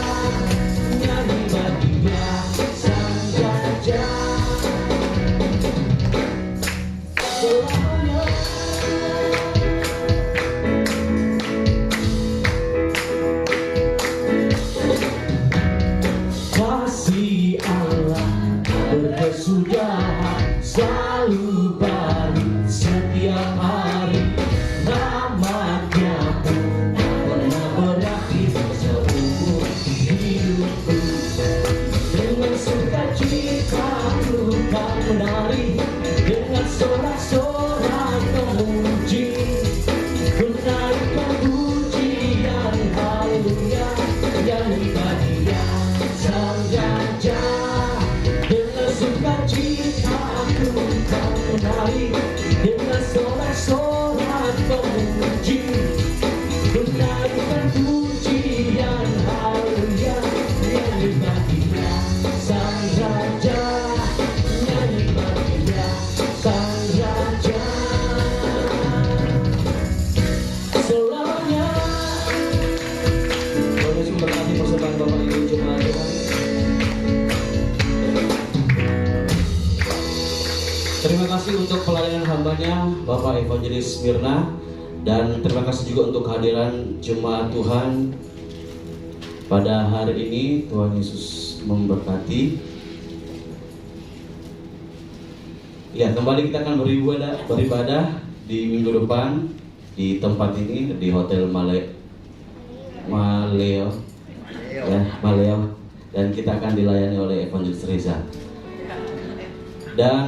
nyanyi bagi Dia sang raja. Kasih Allah berkesudahan, selalu baru setiap hari. Rahmat-Nya pun tak pernah berakhir seumur hidupku. Dengan sukacita ku kan menari, dengan sorak-sorak memuji, menaikkan pujian haleluya. Nyanyi bagi Dia sang raja. menari dengan sorak-sorak memuji, menaikkan pujian haluya, nyanyi bagi Dia Sang Raja, nyanyi bagi Dia Sang Raja. Selamanya. Tuhan Yesus memberkati persembahan Bapak Ibu jemaat Tuhan. Terima kasih untuk pelayanan hambanya Bapak Evangelis Mirna, dan terima kasih juga untuk kehadiran jemaat Tuhan pada hari ini. Tuhan Yesus memberkati. Ya, kembali kita akan beribadah di minggu depan di tempat ini, di Hotel Maleo, dan kita akan dilayani oleh Evangelis Reza. Dan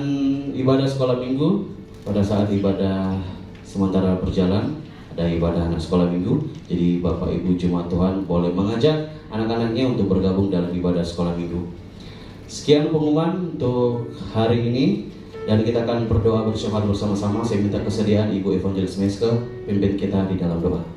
ibadah sekolah minggu, pada saat ibadah sementara berjalan ada ibadah anak sekolah minggu. Jadi Bapak Ibu jemaat Tuhan boleh mengajak anak-anaknya untuk bergabung dalam ibadah sekolah minggu. Sekian pengumuman untuk hari ini, dan kita akan berdoa bersama-sama. Saya minta kesediaan Ibu Evangelis Meske pimpin kita di dalam doa.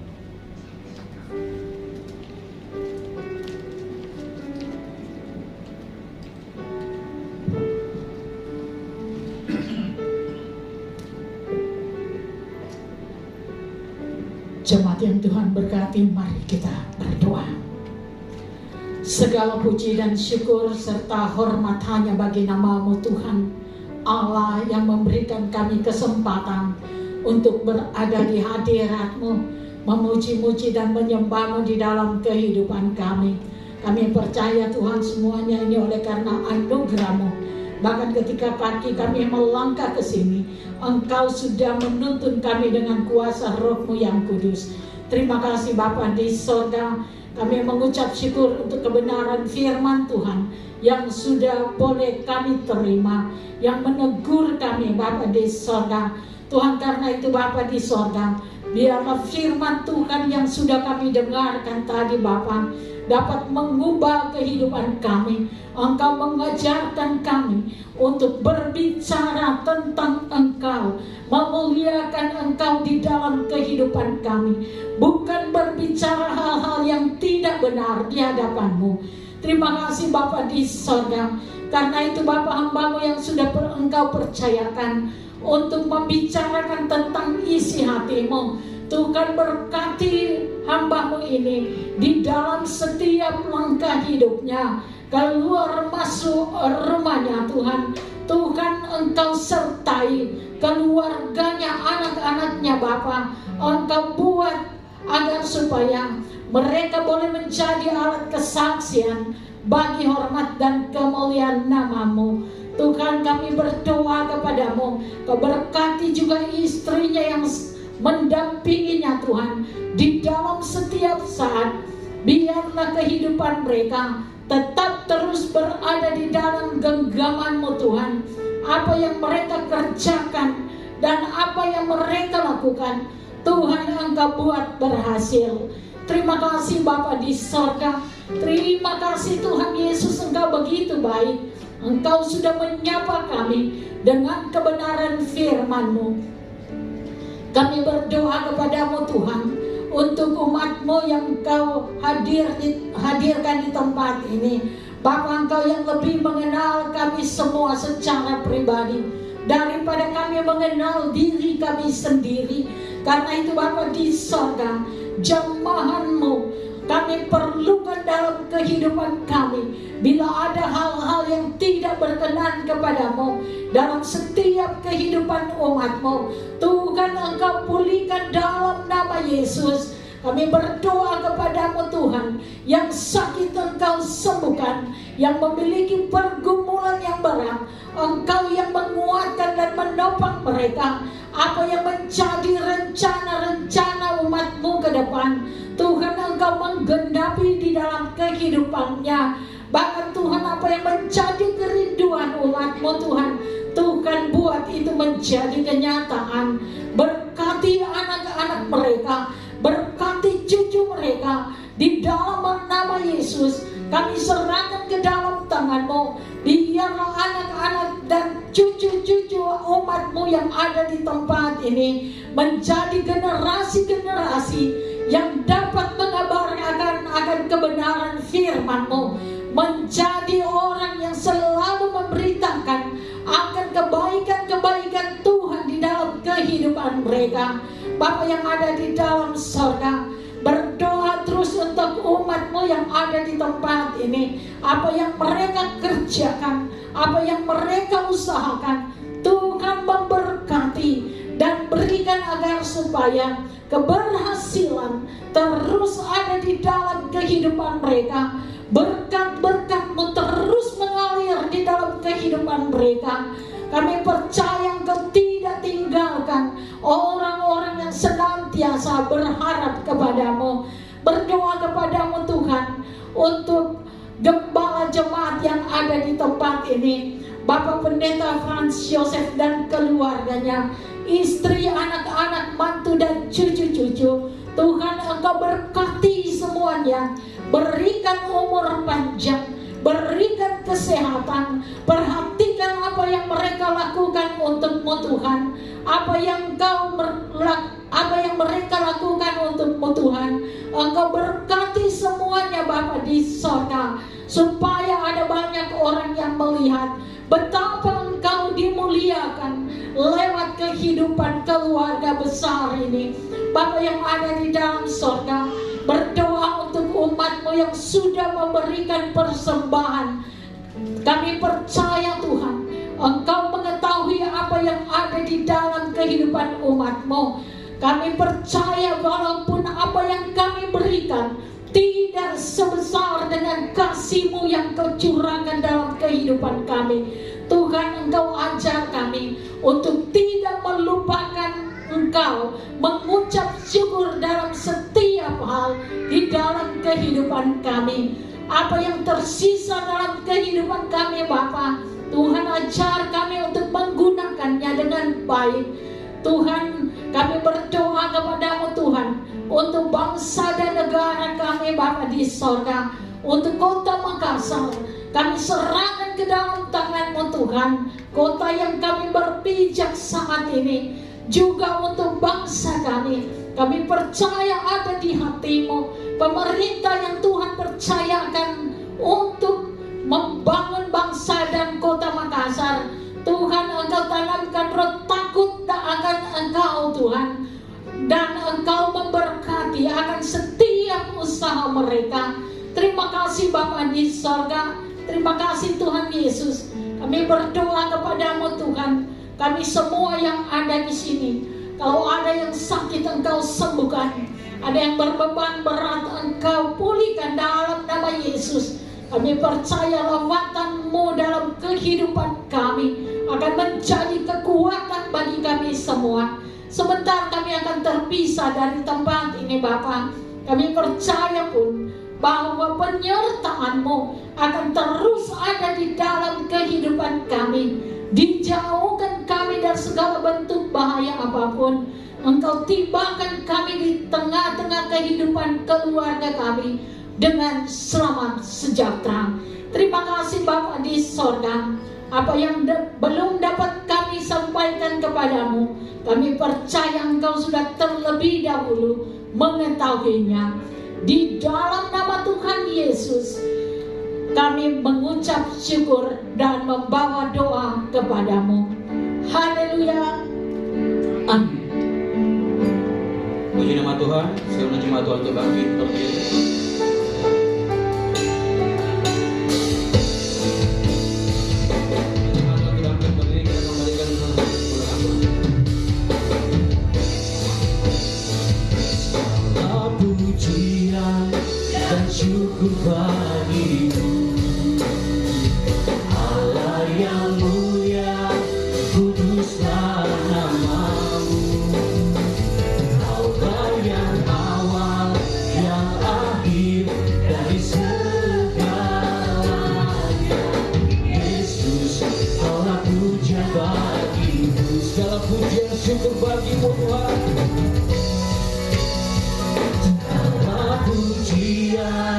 Jemaat yang Tuhan berkati, mari kita berdoa. Segala puji dan syukur serta hormat hanya bagi nama-Mu Tuhan Allah yang memberikan kami kesempatan untuk berada di hadirat-Mu, memuji-muji dan menyembah-Mu di dalam kehidupan kami. Kami percaya Tuhan semuanya ini oleh karena anugerah-Mu. Bahkan ketika pagi kami melangkah ke sini, Engkau sudah menuntun kami dengan kuasa Roh-Mu yang kudus. Terima kasih Bapa di sorga. Kami mengucap syukur untuk kebenaran firman Tuhan yang sudah boleh kami terima, yang menegur kami Bapa di sorga. Tuhan, karena itu Bapa di sorga, biarlah firman Tuhan yang sudah kami dengarkan tadi Bapa dapat mengubah kehidupan kami. Engkau mengajarkan kami untuk berbicara tentang Engkau, memuliakan Engkau di dalam kehidupan kami, bukan berbicara hal-hal yang tidak benar di hadapan-Mu. Terima kasih Bapa di sorga. Karena itu Bapa, hamba-Mu yang sudah Engkau percayakan untuk membicarakan tentang isi hati-Mu. Tuhan, berkati hamba-Mu ini di dalam setiap langkah hidupnya, keluar masuk rumahnya Tuhan. Tuhan, Engkau sertai keluarganya, anak-anaknya Bapa. Engkau buat agar supaya mereka boleh menjadi alat kesaksian bagi hormat dan kemuliaan nama-Mu. Tuhan, kami berdoa kepada-Mu, Kau berkati juga istrinya yang mendampinginya Tuhan di dalam setiap saat. Biarlah kehidupan mereka tetap terus berada di dalam genggaman-Mu Tuhan. Apa yang mereka kerjakan dan apa yang mereka lakukan, Tuhan, Engkau buat berhasil. Terima kasih Bapa di sorga. Terima kasih Tuhan Yesus, Engkau begitu baik. Engkau sudah menyapa kami dengan kebenaran firman-Mu. Kami berdoa kepada-Mu Tuhan untuk umat-Mu yang Engkau hadirkan di tempat ini. Bapa, Engkau yang lebih mengenal kami semua secara pribadi daripada kami mengenal diri kami sendiri. Karena itu Bapa di sorga, jamahan-Mu kami perlukan dalam kehidupan kami. Bila ada hal-hal yang tidak berkenan kepada-Mu dalam setiap kehidupan umat-Mu, Tuhan, Engkau pulihkan dalam nama Yesus. Kami berdoa kepada-Mu Tuhan, yang sakit Engkau sembuhkan, yang memiliki pergumulan yang berat, Engkau yang menguatkan dan menopang mereka. Apa yang menjadi rencana-rencana umat-Mu ke depan, Tuhan, Engkau menggenapi di dalam kehidupannya. Bahkan Tuhan, apa yang menjadi kerinduan umat-Mu Tuhan, Tuhan buat itu menjadi kenyataan. Berkati anak-anak mereka, berkati cucu mereka, di dalam nama Yesus kami serahkan ke dalam tangan-Mu. Biarlah anak-anak dan cucu-cucu umat-Mu yang ada di tempat ini menjadi generasi-generasi yang dapat mengabarkan akan kebenaran firman-Mu, menjadi orang yang selalu memberitakan akan kebaikan-kebaikan Tuhan di dalam kehidupan mereka. Bapa yang ada di dalam sorga, berdoa terus untuk umat-Mu yang ada di tempat ini. Apa yang mereka kerjakan, apa yang mereka usahakan, Tuhan memberkati dan berikan agar supaya keberhasilan terus ada di dalam kehidupan mereka. Berkat-berkat-Mu terus mengalir di dalam kehidupan mereka. Kami percaya Engkau tidak tinggalkan orang-orang yang senantiasa berharap kepadamu. Berdoa kepadamu Tuhan untuk gembala jemaat yang ada di tempat ini, Bapak Pendeta Franz Joseph dan keluarganya, istri, anak-anak, mantu dan cucu-cucu. Tuhan Engkau berkati semuanya, berikan umur panjang, berikan kesehatan. Perhatikan apa yang mereka lakukan untuk-Mu Tuhan, apa yang mereka lakukan untuk-Mu Tuhan. Engkau berkati semuanya Bapa di sorga, supaya ada banyak orang yang melihat betapa Engkau dimuliakan lewat kehidupan keluarga besar ini. Bapa yang ada di dalam sorga, berdoa untuk umat-Mu yang sudah memberikan persembahan. Kami percaya Tuhan, Engkau mengetahui apa yang ada di dalam kehidupan umat-Mu. Kami percaya walaupun apa yang kami berikan tidak sebesar dengan kasih-Mu yang Kau curahkan dalam kehidupan kami. Tuhan, Engkau ajar kami untuk tidak melupakan Engkau, mengucap syukur dalam setiap hal di dalam kehidupan kami. Apa yang tersisa dalam kehidupan kami Bapa, Tuhan ajar kami untuk menggunakannya dengan baik. Tuhan, kami berdoa kepadamu Tuhan, untuk bangsa dan negara kami Bapa di sorga, untuk kota Makassar, kami serahkan ke dalam tangan-Mu Tuhan. Kota yang kami berpijak saat ini, juga untuk bangsa kami percaya ada di hati-Mu. Pemerintah yang Tuhan percayakan untuk membangun bangsa dan kota Makassar, Tuhan Engkau tanamkan roh takut akan Engkau Tuhan, dan Engkau memberkati akan setiap usaha mereka. Terima kasih Bapa di sorga, terima kasih Tuhan Yesus. Kami berdoa kepadamu Tuhan, kami semua yang ada di sini, kalau ada yang sakit Engkau sembuhkan, ada yang berbeban berat Engkau pulihkan dalam nama Yesus. Kami percaya lawatan-Mu dalam kehidupan kami akan menjadi kekuatan bagi kami semua. Sebentar kami akan terpisah dari tempat ini Bapa. Kami percaya pun bahwa penyertaan-Mu akan terus ada di dalam kehidupan kami. Dijauhkan kami dari segala bentuk bahaya apapun. Engkau tibakan kami di tengah-tengah kehidupan keluarga kami dengan selamat sejahtera. Terima kasih Bapa di sorga. Apa yang belum dapat kami sampaikan kepadamu, kami percaya Engkau sudah terlebih dahulu mengetahuinya. Di dalam nama Tuhan Yesus, kami mengucap syukur dan membawa doa kepadamu. Haleluya. Amin. Puji nama Tuhan. Sekarang jemaat Tuhan terbangkit berdiri. Syukur bagimu, Allah yang mulia, kuduslah nama-Mu. Kau yang awal, yang akhir dari segalanya. Yesus, Kaulah puja bagimu. Segala pujian syukur bagimu Tuhan. Pujian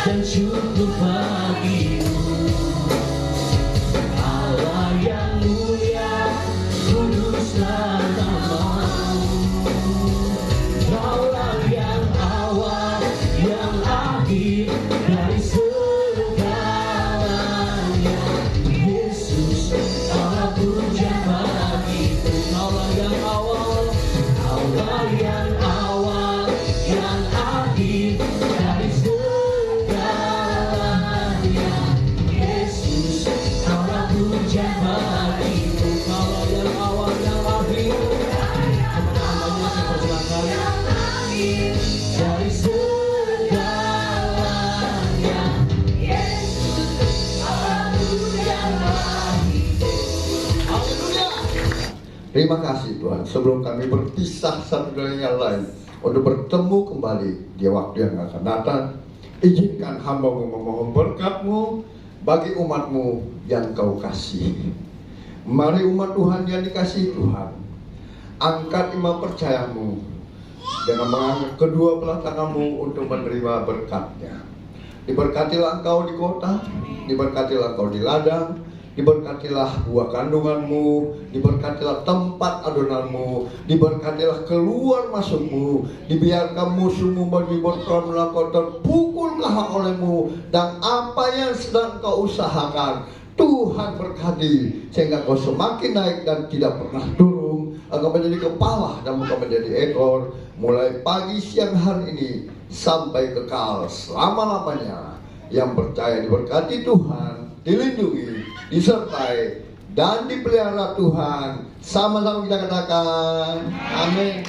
dan syukur bagimu, Allah yang mulia. Terima kasih Tuhan, sebelum kami berpisah satu dengan yang lain untuk bertemu kembali di waktu yang akan datang, izinkan hamba-Mu memohon berkat-Mu bagi umat-Mu yang Kau kasih. Mari umat Tuhan yang dikasihi Tuhan, angkat iman percayamu dengan mengangkat kedua belah tanganmu untuk menerima berkat-Nya. Diberkatilah engkau di kota, diberkatilah engkau di ladang, diberkatilah buah kandunganmu, diberkatilah tempat adonanmu, diberkatilah keluar masukmu, dibiarkan musuhmu bagi berperang melakukan terpukul kahak olehmu, dan apa yang sedang kau usahakan Tuhan berkati sehingga kau semakin naik dan tidak pernah turun. Engkau menjadi kepala dan bukan menjadi ekor, mulai pagi siang hari ini sampai kekal selama-lamanya. Yang percaya diberkati Tuhan, dilindungi, disertai, dan dipelihara Tuhan. Sama-sama kita katakan amin.